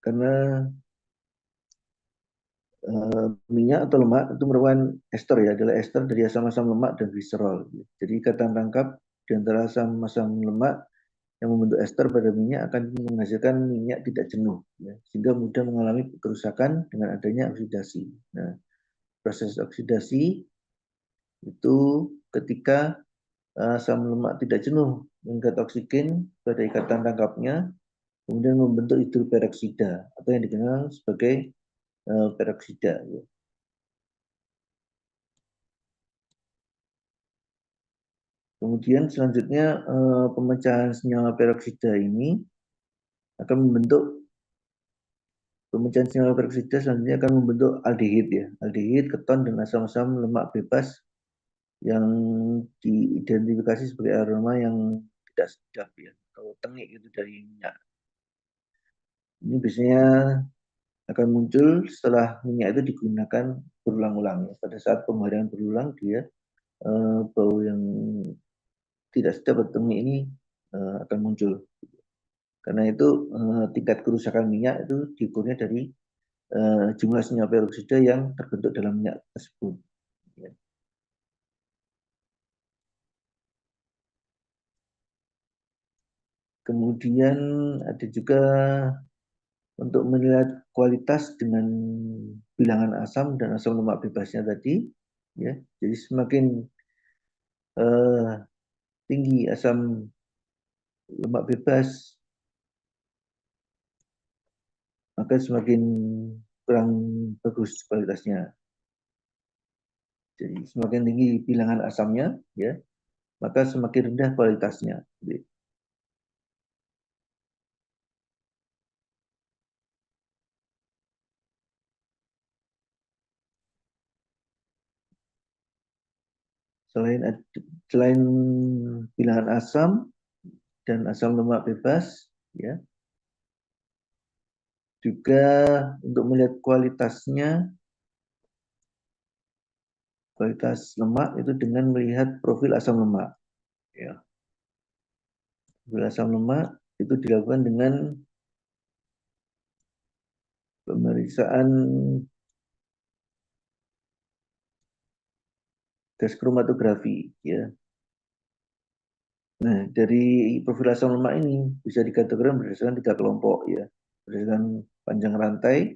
Karena minyak atau lemak itu merupakan ester ya, adalah ester dari asam-asam lemak dan gliserol. Jadi ikatan tangkap di antara asam-asam lemak yang membentuk ester pada minyak akan menghasilkan minyak tidak jenuh, ya, sehingga mudah mengalami kerusakan dengan adanya oksidasi. Nah, proses oksidasi itu ketika asam lemak tidak jenuh mengikat oksigen pada ikatan tangkapnya, kemudian membentuk hidroperoksida atau yang dikenal sebagai peroksida. Ya. Kemudian selanjutnya pemecahan senyawa peroksida ini akan membentuk pemecahan senyawa peroksida selanjutnya akan membentuk aldehid ya, aldehid, keton dan asam-asam lemak bebas yang diidentifikasi sebagai aroma yang tidak sedap ya, atau tengik itu dari minyak. Ini biasanya akan muncul setelah minyak itu digunakan berulang-ulang ya. Pada saat pemadaman berulang dia bau yang tidak sedap atau tengik ini akan muncul. Karena itu tingkat kerusakan minyak itu diukurnya dari jumlah senyawa peroksida yang terbentuk dalam minyak tersebut. Ya. Kemudian ada juga untuk menilai kualitas dengan bilangan asam dan asam lemak bebasnya tadi, ya. Jadi semakin uh, tinggi asam lemak bebas, maka semakin kurang bagus kualitasnya. Jadi semakin tinggi bilangan asamnya, ya, maka semakin rendah kualitasnya. Selain selain bilangan asam dan asam lemak bebas, ya, juga untuk melihat kualitasnya, kualitas lemak itu dengan melihat profil asam lemak. Ya. Profil asam lemak itu dilakukan dengan pemeriksaan gas kromatografi. Ya. Nah, dari profil asam lemak ini bisa dikategorikan berdasarkan tiga kelompok ya. Berdasarkan panjang rantai,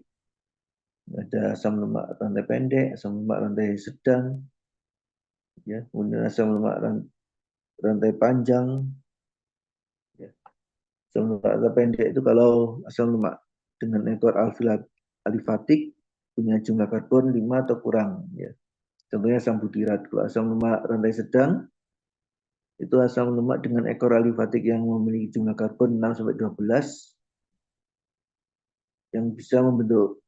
ada asam lemak rantai pendek, asam lemak rantai sedang, ya, kemudian asam lemak rantai panjang, ya. Asam lemak rantai pendek itu kalau asam lemak dengan ekor alifatik punya jumlah karbon 5 atau kurang, ya. Contohnya asam butirat. Kalau asam lemak rantai sedang itu asam lemak dengan ekor alifatik yang memiliki jumlah karbon 6 sampai 12 yang bisa membentuk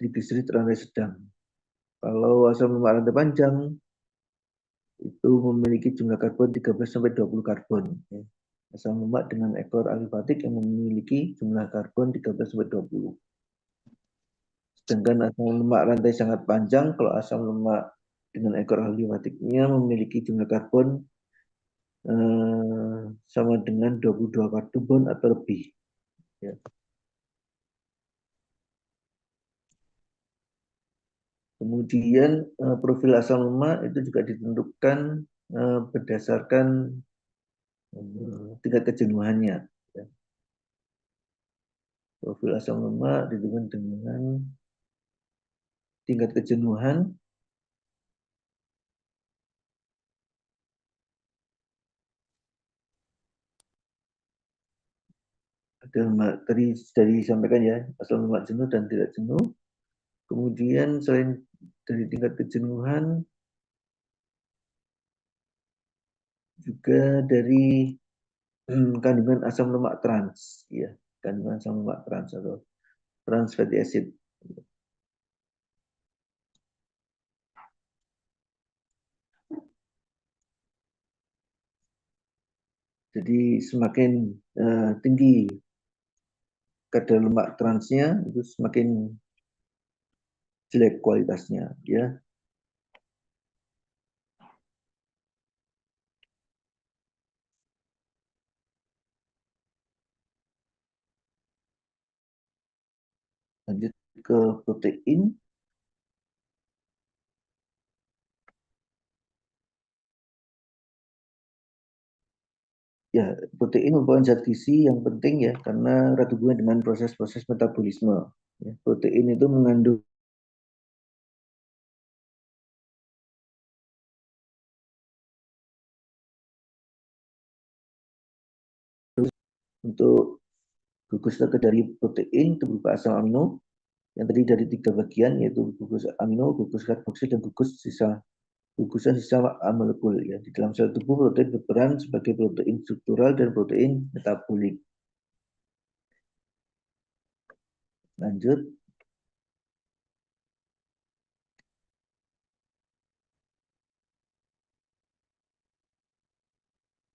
trigliserid rantai sedang. Kalau asam lemak rantai panjang itu memiliki jumlah karbon 13 sampai 20 karbon. Ya. Asam lemak dengan ekor alifatik yang memiliki jumlah karbon 13 sampai 20. Sedangkan asam lemak rantai sangat panjang, kalau asam lemak dengan ekor alifatiknya memiliki jumlah karbon sama dengan 22 karbon atau lebih. Ya. Kemudian profil asam lemak itu juga ditentukan berdasarkan tingkat kejenuhannya. Ya. Profil asam lemak ditentukan dengan tingkat kejenuhan tadi disampaikan ya, asam lemak jenuh dan tidak jenuh. Kemudian selain dari tingkat kejenuhan juga dari kandungan asam lemak trans, ya, kandungan asam lemak trans atau trans fatty acid. Jadi semakin tinggi kadar lemak transnya itu semakin jelek kualitasnya, ya. Lanjut. ke protein. Ya, protein merupakan zat gizi yang penting ya karena erat hubungan dengan proses-proses metabolisme. Ya, protein itu mengandung untuk gugus dari protein itu berupa asam amino yang terdiri dari 3 bagian yaitu gugus amino, gugus karboksil, dan gugusan sisa molekul. Ya. Di dalam sel tubuh protein berperan sebagai protein struktural dan protein metabolik. Lanjut.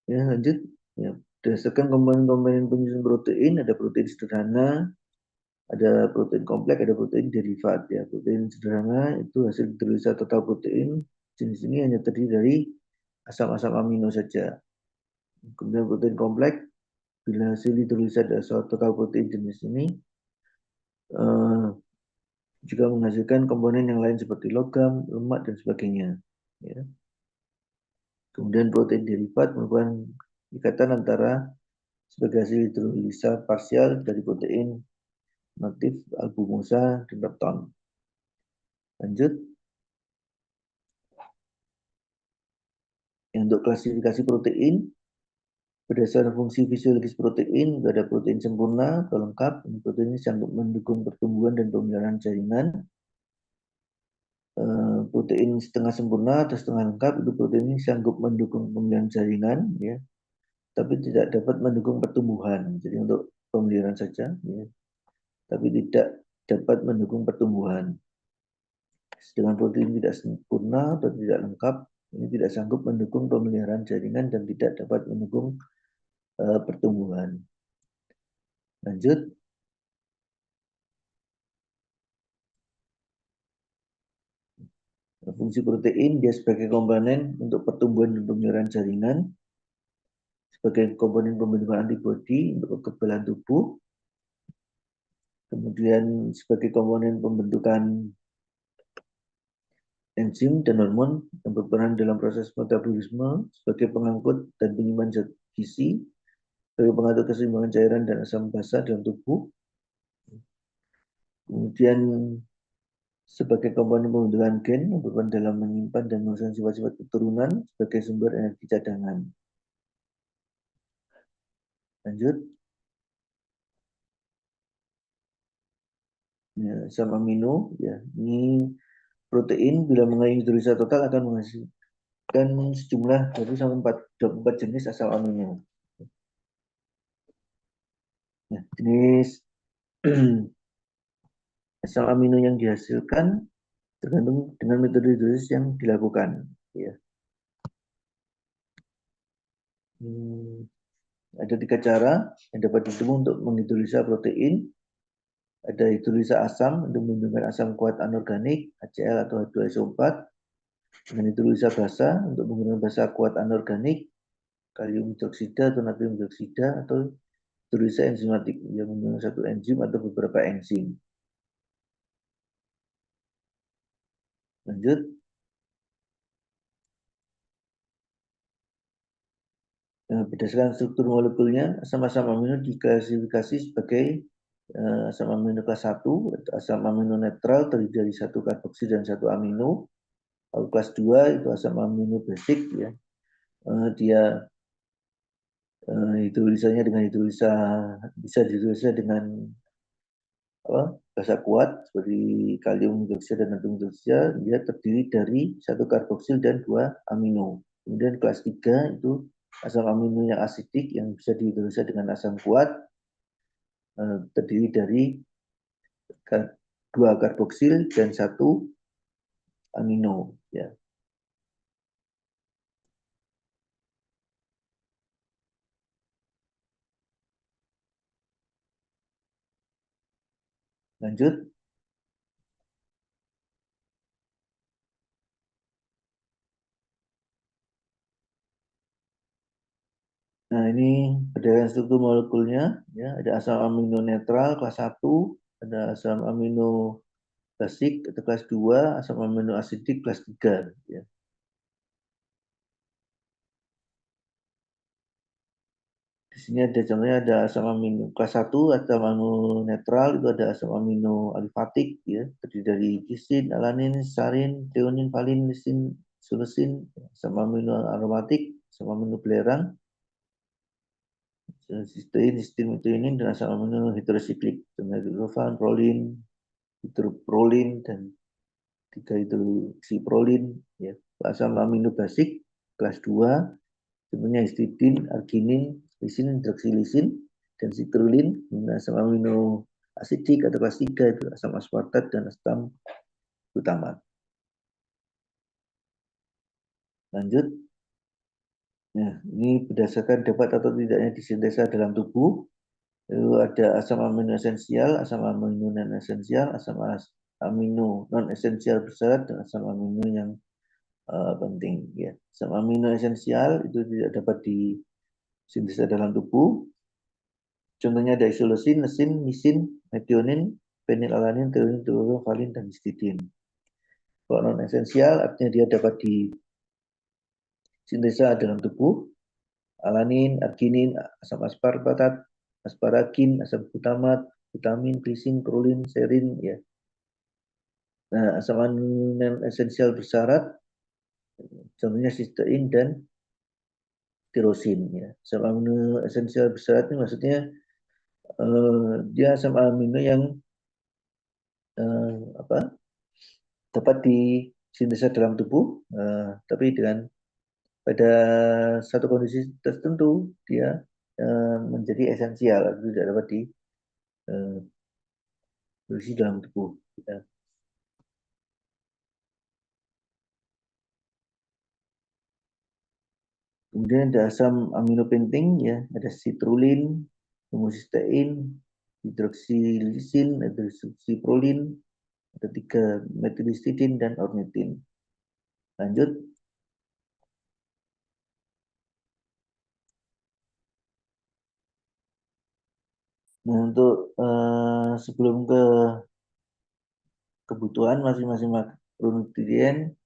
Ya, lanjut. Ya, berdasarkan komponen-komponen penyusun protein, ada protein sederhana, ada protein kompleks, ada protein derivat. Ya, protein sederhana itu hasil hidrolisa total protein. Jenis ini hanya terdiri dari asam-asam amino saja. Kemudian protein kompleks, bila hasil hidrolisa dari total protein jenis ini eh, juga menghasilkan komponen yang lain seperti logam, lemak, dan sebagainya. Ya. Kemudian protein derivat merupakan ikatan antara sebagai hasil hidrolisa parsial dari protein natif, albumosa, dan lepton. Lanjut. Untuk klasifikasi protein, berdasarkan fungsi fisiologis protein, ada protein sempurna atau lengkap. Protein ini sanggup mendukung pertumbuhan dan pemeliharaan jaringan. Protein setengah sempurna atau setengah lengkap itu protein ini sanggup mendukung pemeliharaan jaringan, ya, tapi tidak dapat mendukung pertumbuhan. Jadi untuk pemeliharaan saja, ya, tapi tidak dapat mendukung pertumbuhan. Sedangkan protein tidak sempurna atau tidak lengkap, ini tidak sanggup mendukung pemeliharaan jaringan dan tidak dapat mendukung pertumbuhan. Lanjut. Fungsi protein dia sebagai komponen untuk pertumbuhan dan pemeliharaan jaringan, sebagai komponen pembentukan antibodi untuk kekebalan tubuh, kemudian sebagai komponen pembentukan enzim dan hormon yang berperan dalam proses metabolisme, sebagai pengangkut dan penyimpan zat gizi, sebagai pengatur keseimbangan cairan dan asam basa dalam tubuh, kemudian sebagai komponen pembentukan gen yang berperan dalam menyimpan dan menghasilkan sifat-sifat keturunan sebagai sumber energi cadangan. Lanjut. Ya, asam amino, ya, ini protein bila mengandung hidrolisa total akan menghasilkan sejumlah 24 jenis asam amino. Nah, jenis asam amino yang dihasilkan tergantung dengan metode hidrolisis yang dilakukan. Ya. Ada 3 cara yang dapat ditempuh untuk menghidrolisa protein. Ada hidrolisa asam untuk menghubungkan asam kuat anorganik HCl atau H2SO4 dengan hidrolisa basa untuk menggunakan basa kuat anorganik kalium hidroksida atau natrium hidroksida atau hidrolisa enzimatik yang menggunakan satu enzim atau beberapa enzim. Lanjut. Berdasarkan struktur molekulnya, asam-asam amino diklasifikasi sebagai asam amino kelas 1, asam amino netral terdiri dari 1 karboksil dan 1 amino. Lalu kelas 2 itu asam amino basic, ya. Dia hidrolisanya dengan hidrolisa bisa dihidrolisa dengan basa kuat seperti kalium hidroksida dan natrium hidroksida. Dia terdiri dari 1 karboksil dan 2 amino. Kemudian kelas 3 itu asam amino yang asidik yang bisa dihidrolisa dengan asam kuat, terdiri dari 2 karboksil dan 1 amino. Ya. Lanjut. Nah, ini berdasarkan struktur molekulnya, ya, ada asam amino netral kelas 1, ada asam amino basic atau kelas 2, asam amino asidik kelas 3. Ya. Di sini ada contohnya ada asam amino kelas 1, asam amino netral, itu ada asam amino alifatik, ya, terdiri dari kisin, alanin, sarin, threonin, valin, lisin, sulosin, asam amino aromatik, asam amino belerang, cystein, cystein, methionine, dan asam amino heterosiklik, hidrofan, prolin, hidroprolin, dan 3 hidroksiprolin. Ya. Asam amino basik kelas 2, contohnya histidin, arginin, lisin, hidroksilisin, dan citrulin. Asam amino asidik atau kelas 3 itu asam aspartat dan asam glutamat. Lanjut. Nah, ini berdasarkan dapat atau tidaknya disintesa dalam tubuh. Lalu ada asam amino esensial, asam amino non esensial, asam amino non esensial bersyarat, dan asam amino yang penting. Ya. Asam amino esensial itu tidak dapat disintesa dalam tubuh. Contohnya ada isoleusin, lesin, misin, metionin, fenilalanin, threonin, toluol, valin, dan histidin. Kalau non esensial artinya dia dapat disintesa dalam tubuh. Alanin, arginin, asam aspartat, asparagin, asam glutamat, glutamin, glisin, prolin, serin, ya. Nah, asam amino esensial bersyarat contohnya sistein dan tirosin, ya. Asam amino esensial bersyarat ini maksudnya dia asam amino yang apa dapat disintesa dalam tubuh, tapi dengan pada satu kondisi tertentu dia menjadi esensial atau tidak dapat diproduksi dalam tubuh. Ya. Kemudian ada asam amino penting, ya, ada citrulin, homocysteine, hidroksilisin, hidroksiprolin, ada 3 metilhistidin dan ornitin. Lanjut. Nah, untuk sebelum ke kebutuhan masing-masing makronutrien,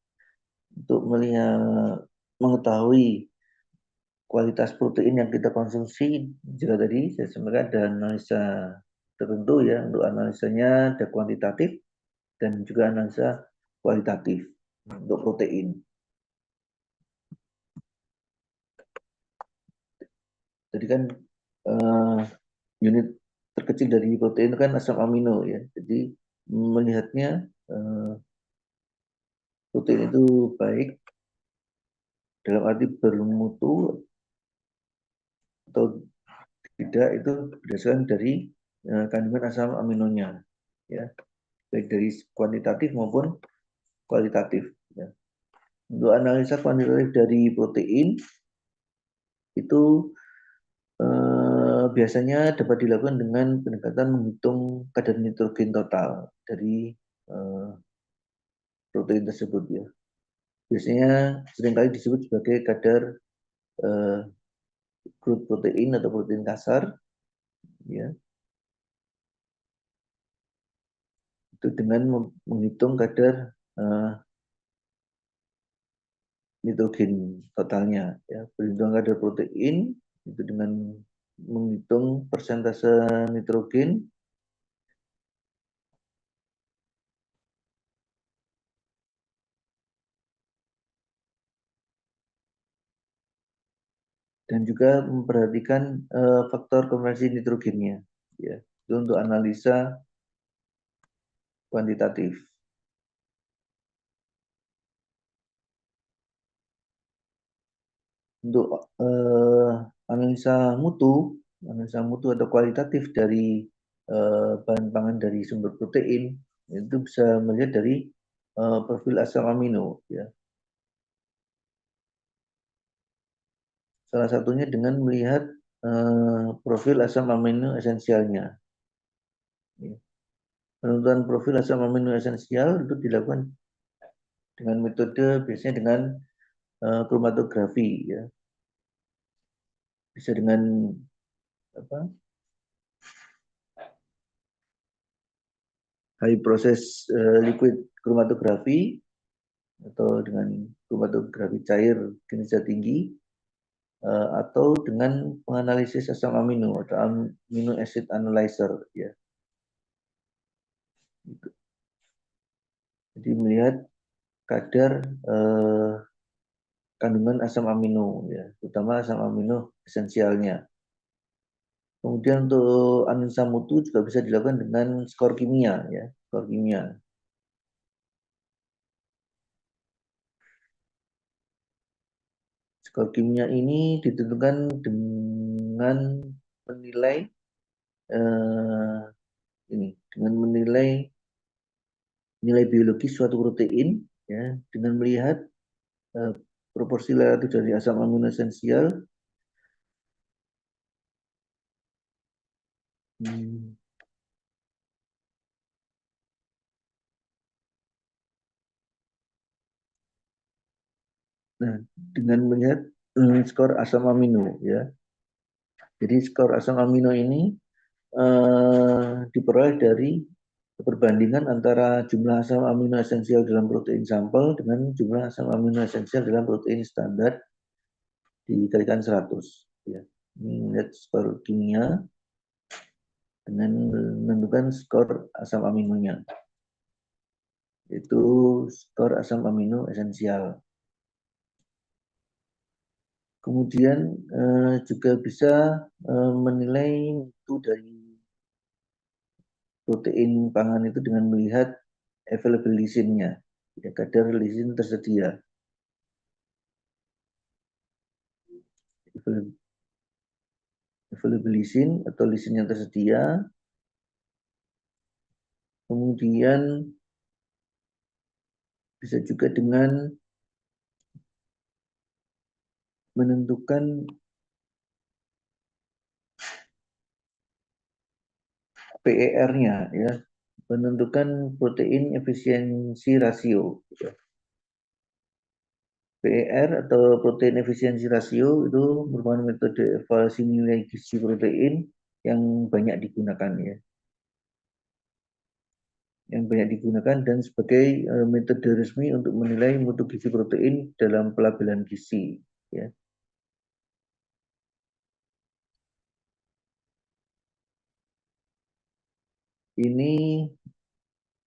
untuk melihat mengetahui kualitas protein yang kita konsumsi, jika tadi saya sampaikan ada analisa tertentu, ya. Untuk analisanya ada kuantitatif dan juga analisa kualitatif untuk protein. Jadi kan unit terkecil dari protein itu kan asam amino, ya. Jadi melihatnya protein itu baik dalam arti bermutu atau tidak itu berdasarkan dari kandungan asam aminonya, ya, baik dari kuantitatif maupun kualitatif. Ya. Untuk analisa kuantitatif dari protein itu biasanya dapat dilakukan dengan pendekatan menghitung kadar nitrogen total dari protein tersebut, ya. Biasanya seringkali disebut sebagai kadar crude protein atau protein kasar, ya. Itu dengan menghitung kadar nitrogen totalnya, ya. Perhitungan kadar protein itu dengan menghitung persentase nitrogen dan juga memperhatikan faktor konversi nitrogennya, ya. Itu untuk analisa kuantitatif. Untuk analisa mutu atau kualitatif dari bahan pangan dari sumber protein itu bisa melihat dari profil asam amino, ya. Salah satunya dengan melihat profil asam amino esensialnya. Ya. Penentuan profil asam amino esensial itu dilakukan dengan metode biasanya dengan kromatografi, ya. Bisa dengan apa? high process liquid chromatografi atau dengan chromatografi cair kinerja tinggi, atau dengan penganalisis asam amino atau amino acid analyzer, ya. Jadi melihat kadar kandungan asam amino, ya, terutama asam amino esensialnya. Kemudian untuk analisa mutu juga bisa dilakukan dengan skor kimia, ya, skor kimia. Skor kimia ini ditentukan dengan menilai dengan menilai nilai biologis suatu protein, ya, dengan melihat proporsi relatif dari asam amino esensial. Nah, dengan melihat skor asam amino, ya. Jadi skor asam amino ini diperoleh dari perbandingan antara jumlah asam amino esensial dalam protein sampel dengan jumlah asam amino esensial dalam protein standar dikalikan 100. Ya. Ini melihat skor kimia dengan menentukan skor asam aminonya, yaitu skor asam amino esensial. Kemudian juga bisa menilai mutu dari protein pangan itu dengan melihat available lisinnya, ya, kadar lisin tersedia. Available lisin atau lisin yang tersedia. Kemudian bisa juga dengan menentukan PER-nya, ya, menentukan protein efisiensi rasio. PER atau protein efisiensi rasio itu merupakan metode evaluasi nilai gizi protein yang banyak digunakan, ya. Yang banyak digunakan dan sebagai metode resmi untuk menilai mutu gizi protein dalam pelabelan gizi, ya. Ini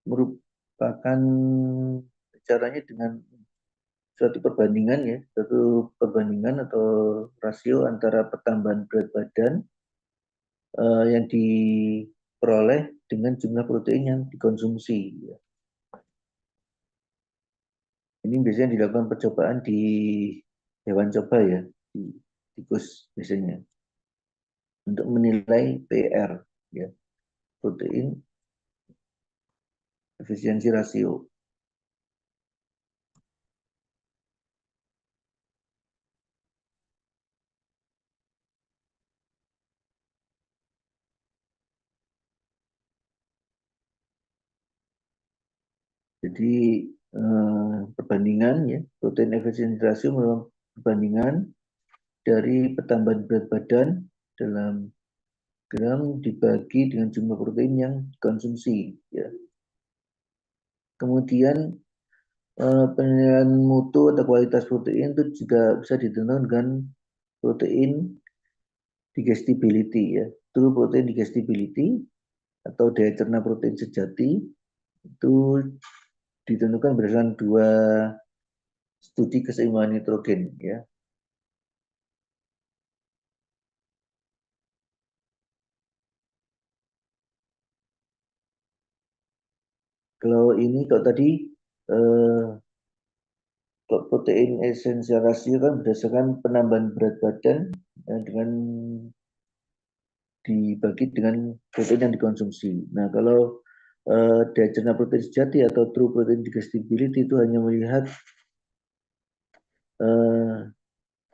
merupakan caranya dengan suatu perbandingan, ya, suatu perbandingan atau rasio antara pertambahan berat badan yang diperoleh dengan jumlah protein yang dikonsumsi, ya. Ini biasanya dilakukan percobaan di hewan coba, ya, di tikus biasanya, untuk menilai PR, ya, protein efisiensi rasio. Jadi perbandingan, ya, protein efisiensi rasio merupakan perbandingan dari pertambahan berat badan dalam gram dibagi dengan jumlah protein yang dikonsumsi, ya. Kemudian penilaian mutu atau kualitas protein itu juga bisa ditentukan dengan protein digestibility, ya. Itu protein digestibility atau daya cerna protein sejati itu ditentukan berdasarkan dua studi keseimbangan nitrogen, ya. Kalau tadi eh, protein esensial rasio kan berdasarkan penambahan berat badan dengan dibagi dengan protein yang dikonsumsi. Nah, kalau daya cerna protein sejati atau true protein digestibility itu hanya melihat eh,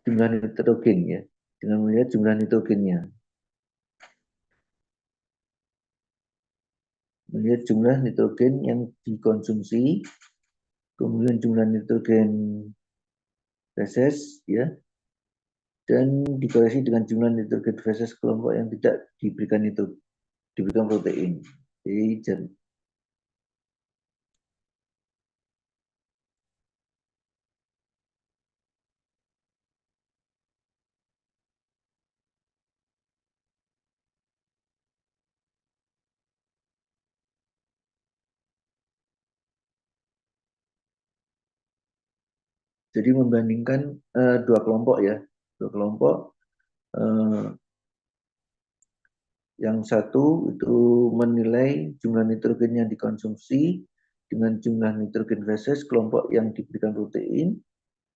jumlah nitrogen, ya, dengan melihat jumlah nitrogennya, melihat jumlah nitrogen yang dikonsumsi, kemudian jumlah nitrogen feses, ya, dan dikoreksi dengan jumlah nitrogen feses kelompok yang tidak diberikan protein. Jadi Jadi membandingkan dua kelompok ya, dua kelompok. Yang satu itu menilai jumlah nitrogen yang dikonsumsi dengan jumlah nitrogen feses kelompok yang diberikan protein,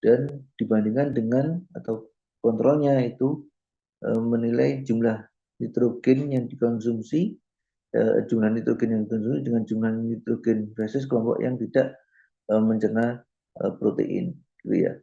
dan dibandingkan dengan atau kontrolnya itu menilai jumlah nitrogen yang dikonsumsi, jumlah nitrogen yang dikonsumsi dengan jumlah nitrogen feses kelompok yang tidak mencerna protein, gitu ya.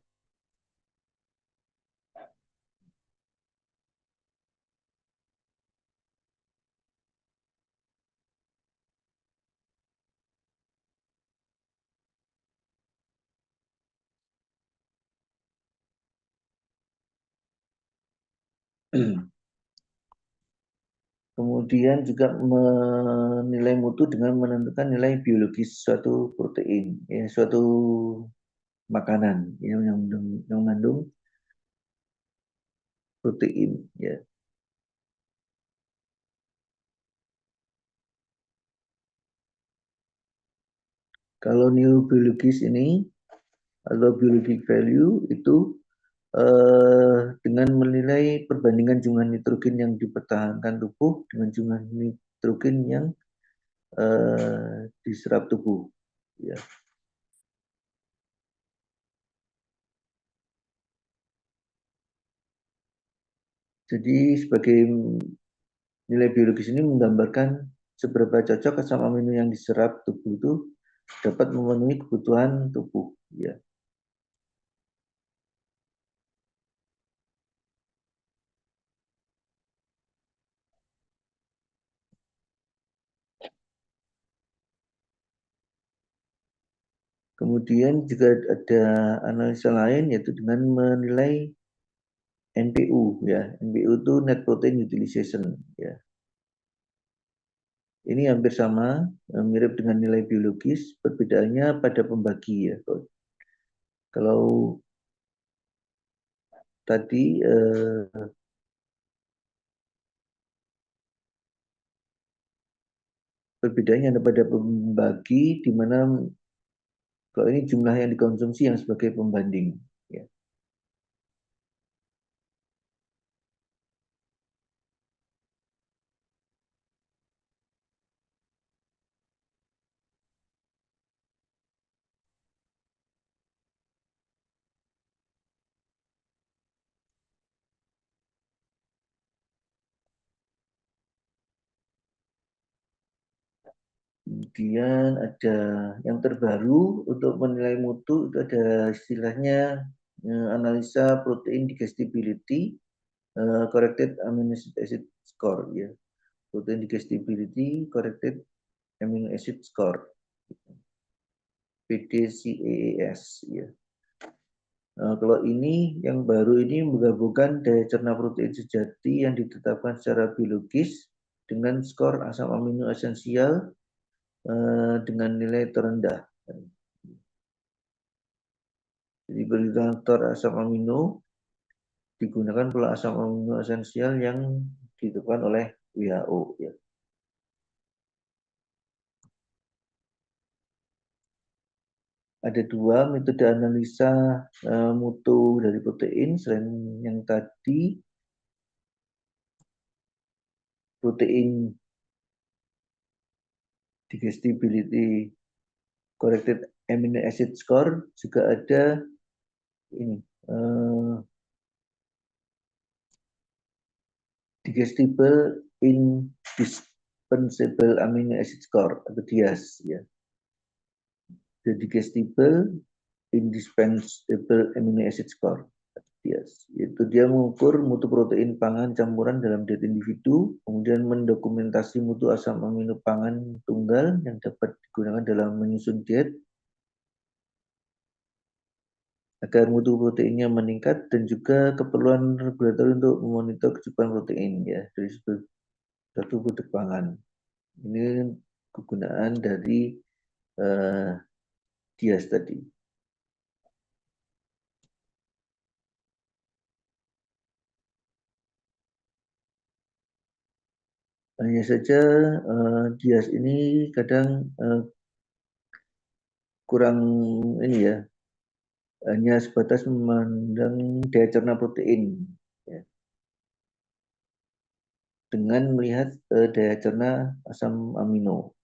Kemudian juga menilai mutu dengan menentukan nilai biologis suatu protein, ya, suatu makanan yang mengandung protein. Ya. Kalau nilai biologis ini atau biologic value itu dengan menilai perbandingan jumlah nitrogen yang dipertahankan tubuh dengan jumlah nitrogen yang diserap tubuh. Ya. Jadi sebagai nilai biologis ini menggambarkan seberapa cocok asam amino yang diserap tubuh itu dapat memenuhi kebutuhan tubuh. Ya. Kemudian juga ada analisa lain yaitu dengan menilai NPU ya. NPU itu net protein utilization ya. Ini hampir sama, mirip dengan nilai biologis, perbedaannya pada pembagi ya. Kalau tadi perbedaannya ada pada pembagi di mana kalau ini jumlah yang dikonsumsi yang sebagai pembanding ya. Kemudian ada yang terbaru untuk menilai mutu itu ada istilahnya analisa protein digestibility corrected amino acid score ya. Protein digestibility corrected amino acid score PDCAAS ya. Nah, kalau ini yang baru ini menggabungkan daya cerna protein sejati yang ditetapkan secara biologis dengan skor asam amino esensial dengan nilai terendah. Jadi berdasarkan asam amino digunakan pula asam amino esensial yang ditentukan oleh WHO. Ya. Ada dua metode analisa mutu dari protein selain yang tadi. Protein digestibility corrected amino acid score juga ada ini digestible indispensable amino acid score atau DIAS ya. The digestible indispensable amino acid score. Yes, itu dia mengukur mutu protein pangan campuran dalam diet individu, kemudian mendokumentasi mutu asam amino pangan tunggal yang dapat digunakan dalam menyusun diet agar mutu proteinnya meningkat, dan juga keperluan regulator untuk memonitor kecukupan protein ya dari suatu produk pangan. Ini kegunaan dari DIAS tadi. Hanya saja DIAS ini kadang kurang ini ya, hanya sebatas memandang daya cerna protein, ya, dengan melihat daya cerna asam amino.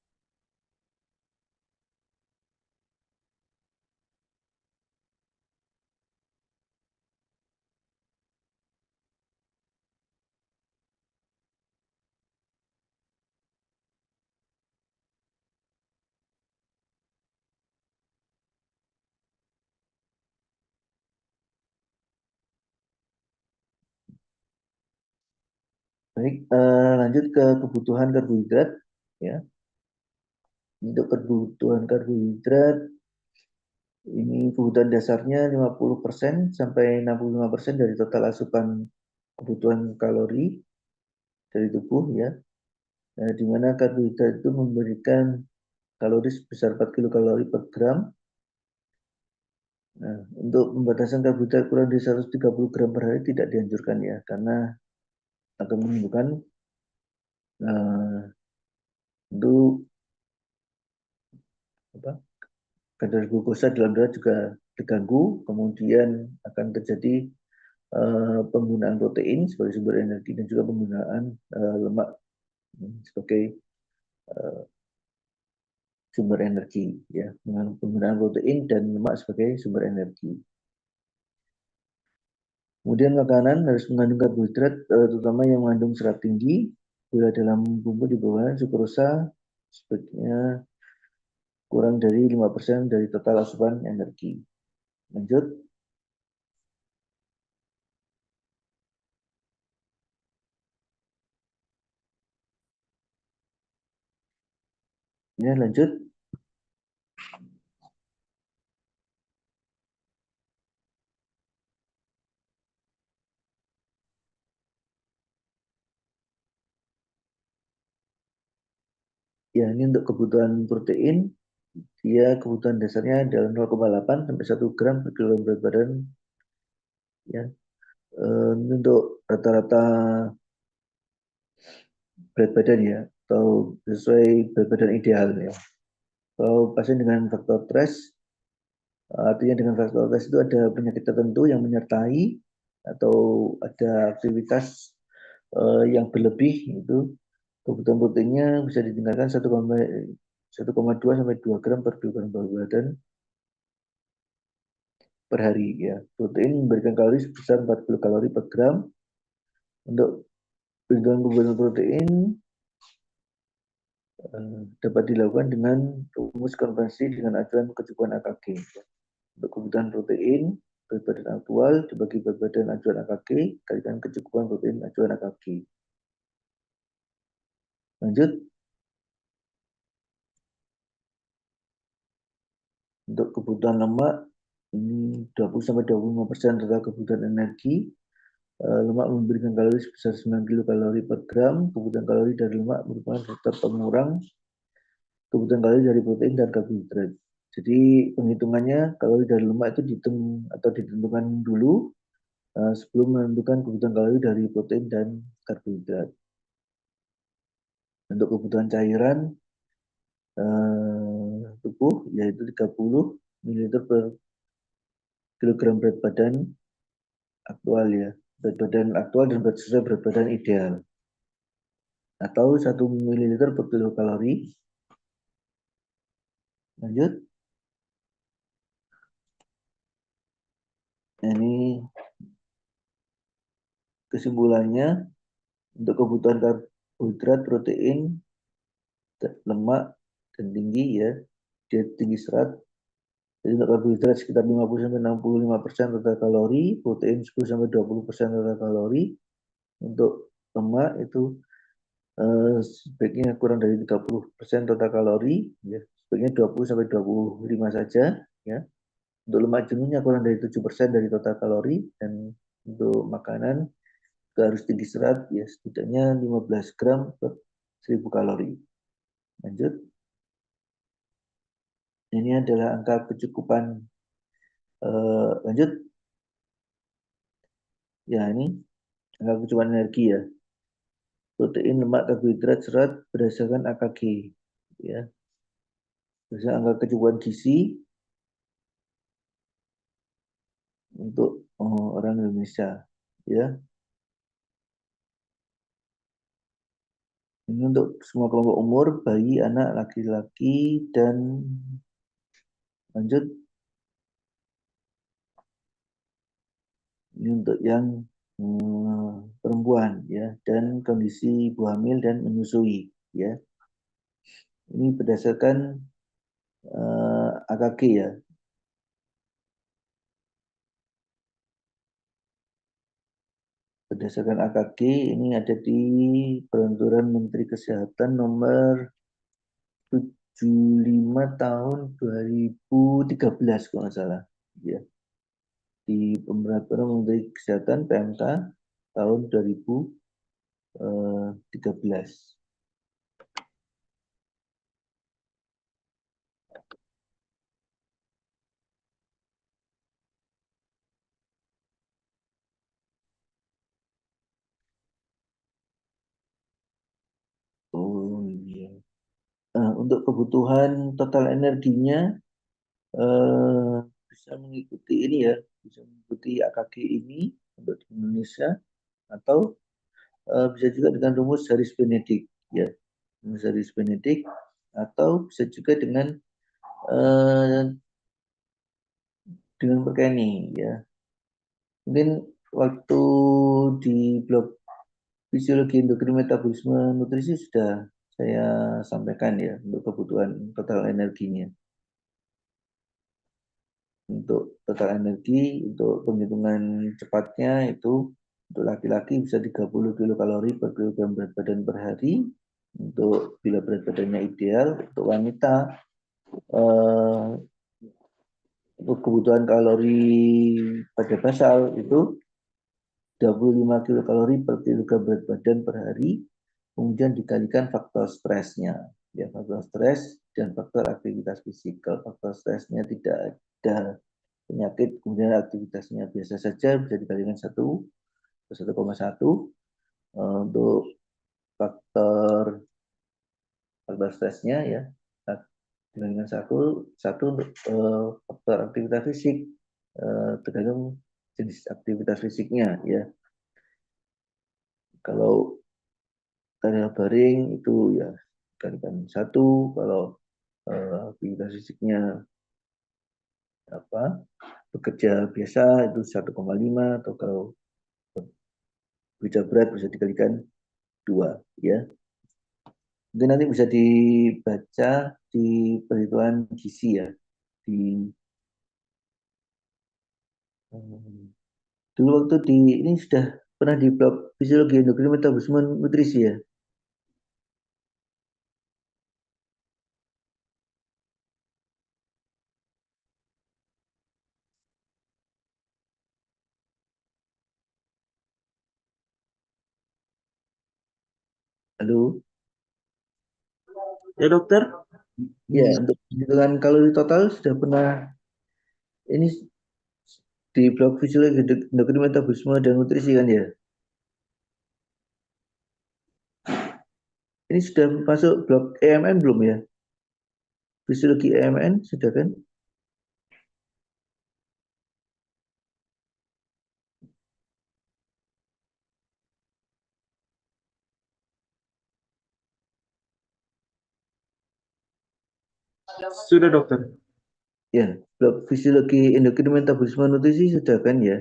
Baik, lanjut ke kebutuhan karbohidrat. Ya, untuk kebutuhan karbohidrat ini kebutuhan dasarnya 50% sampai 65% dari total asupan kebutuhan kalori dari tubuh, ya. Nah, di mana karbohidrat itu memberikan kalori sebesar 4 kilokalori per gram. Nah, untuk pembatasan karbohidrat kurang dari 130 gram per hari tidak dianjurkan, ya, karena akan menimbulkan untuk apa, kadar glukosa dalam darah juga terganggu, kemudian akan terjadi penggunaan protein sebagai sumber energi dan juga penggunaan lemak sebagai sumber energi, ya, dengan penggunaan protein dan lemak sebagai sumber energi. Kemudian makanan harus mengandung karbohidrat terutama yang mengandung serat tinggi, gula dalam bumbu di bawah sukrosa sebaiknya kurang dari 5% dari total asupan energi. Lanjut. Ya, lanjut. Ya, ini untuk kebutuhan protein, dia kebutuhan dasarnya adalah 0,8 sampai 1 gram per kilogram berat badan, ya. Ini untuk rata-rata berat badan, ya, atau sesuai berat badan ideal, ya. Kalau pasien dengan faktor stres, artinya dengan faktor stres itu ada penyakit tertentu yang menyertai atau ada aktivitas yang berlebih, itu kebutuhan proteinnya bisa ditingkatkan 1,2 sampai 2 gram per kilogram berat badan per hari, ya. Protein memberikan kalori sebesar 40 kalori per gram. Untuk perhitungan kebutuhan protein dapat dilakukan dengan rumus konvensi dengan acuan kecukupan AKG. Untuk kebutuhan protein, berat badan aktual dibagi berat badan acuan AKG kalikan kecukupan protein acuan AKG. Lanjut. Untuk kebutuhan lemak, ini 20-25% total kebutuhan energi. Lemak memberikan kalori sebesar 9 kilokalori per gram. Kebutuhan kalori dari lemak merupakan faktor pengurang kebutuhan kalori dari protein dan karbohidrat. Jadi penghitungannya kalori dari lemak itu dihitung atau ditentukan dulu sebelum menentukan kebutuhan kalori dari protein dan karbohidrat. Untuk kebutuhan cairan tubuh yaitu 30 ml per kilogram berat badan aktual, ya. Berat badan aktual dan sesuai berat badan ideal. Atau 1 ml per kilokalori. Lanjut. Ini kesimpulannya untuk kebutuhan karbohidrat, protein, lemak, dan tinggi, ya, dia tinggi serat. Jadi untuk karbohidrat sekitar 50-65% total kalori, protein 10-20% total kalori. Untuk lemak itu sebaiknya kurang dari 30% total kalori, ya. Sebaiknya 20-25 saja, ya. Untuk lemak jenuhnya kurang dari 7% dari total kalori, dan untuk makanan harus tinggi serat, ya, setidaknya 15 gram per 1000 kalori. Lanjut. Ini adalah angka kecukupan. Lanjut. Ya, ini angka kecukupan energi, ya. Protein, lemak, karbohidrat, serat berdasarkan AKG, ya. Berdasarkan angka kecukupan gizi untuk orang Indonesia, ya. Ini untuk semua kelompok umur, bayi, anak, laki-laki, dan lanjut. Ini untuk yang perempuan, ya, dan kondisi ibu hamil dan menyusui, ya. Ini berdasarkan AKG, ya. Berdasarkan AKG ini ada di Peraturan Menteri Kesehatan nomor 75 tahun 2013 kalau nggak salah, ya. Di Peraturan Menteri Kesehatan PMK tahun 2013. Oh iya. Untuk kebutuhan total energinya eh, bisa mengikuti ini, ya, bisa mengikuti AKG ini untuk di Indonesia, atau bisa juga dengan rumus Harris Benedict, ya, rumus Harris Benedict, atau bisa juga eh, dengan berkaining, ya. Mungkin waktu di blog fisiologi endokrin metabolisme nutrisi sudah saya sampaikan, ya, untuk kebutuhan total energinya. Untuk total energi, untuk penghitungan cepatnya itu untuk laki-laki bisa 30 kilokalori per kilogram berat badan per hari. Untuk bila berat badannya ideal, untuk wanita eh, untuk kebutuhan kalori pada basal itu 25 kilokalori per kilogram berat badan per hari, kemudian dikalikan faktor stresnya, ya, faktor stres dan faktor aktivitas fisik. Kalau faktor stresnya tidak ada penyakit, kemudian aktivitasnya biasa saja, bisa dikalikan 1,1. Untuk faktor faktor stresnya, ya, dibandingkan satu untuk faktor aktivitas fisik, tergantung jenis aktivitas fisiknya, ya. Kalau karya baring itu, ya, dikalikan 1. Kalau aktivitas fisiknya apa bekerja biasa itu 1,5, atau kalau bekerja berat bisa dikalikan 2, ya. Mungkin nanti bisa dibaca di perhitungan gizi, ya, di dulu waktu di ini sudah pernah di blog fisiologi endokrin metabolisme nutrisi, ya. Halo. Ya dokter, Ya, untuk perhitungan kalori total sudah pernah ini di blog fisiologi endokrin metabolisme dan nutrisi, kan, ya. Ini sudah masuk blog EMN belum, ya? Fisiologi EMN sudah, kan? sudah dokter. Ya, blog fisiologi endokrin metabolisme nutrisi sudah, kan, ya?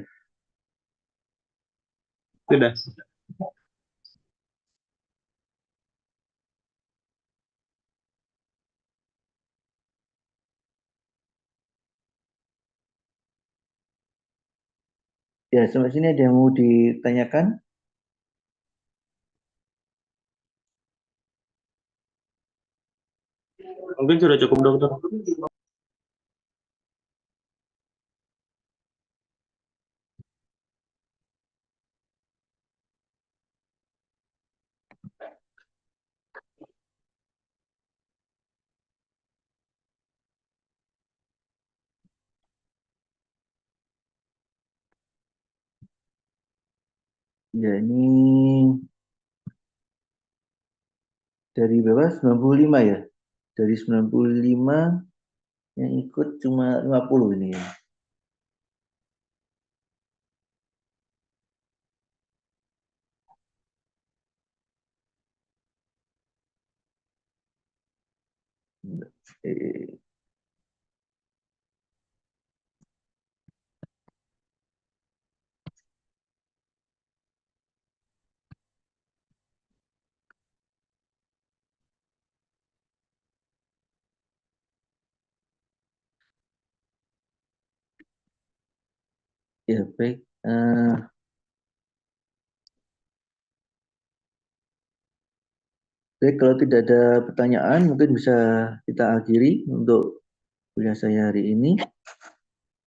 Sudah. Ya, sampai sini ada yang mau ditanyakan? Mungkin sudah cukup dokter. Ya, ini dari berapa? 95, ya. Dari 95 yang ikut cuma 50 ini, ya. Eh, Ya, baik. Baik, kalau tidak ada pertanyaan, mungkin bisa kita akhiri untuk kuliah saya hari ini.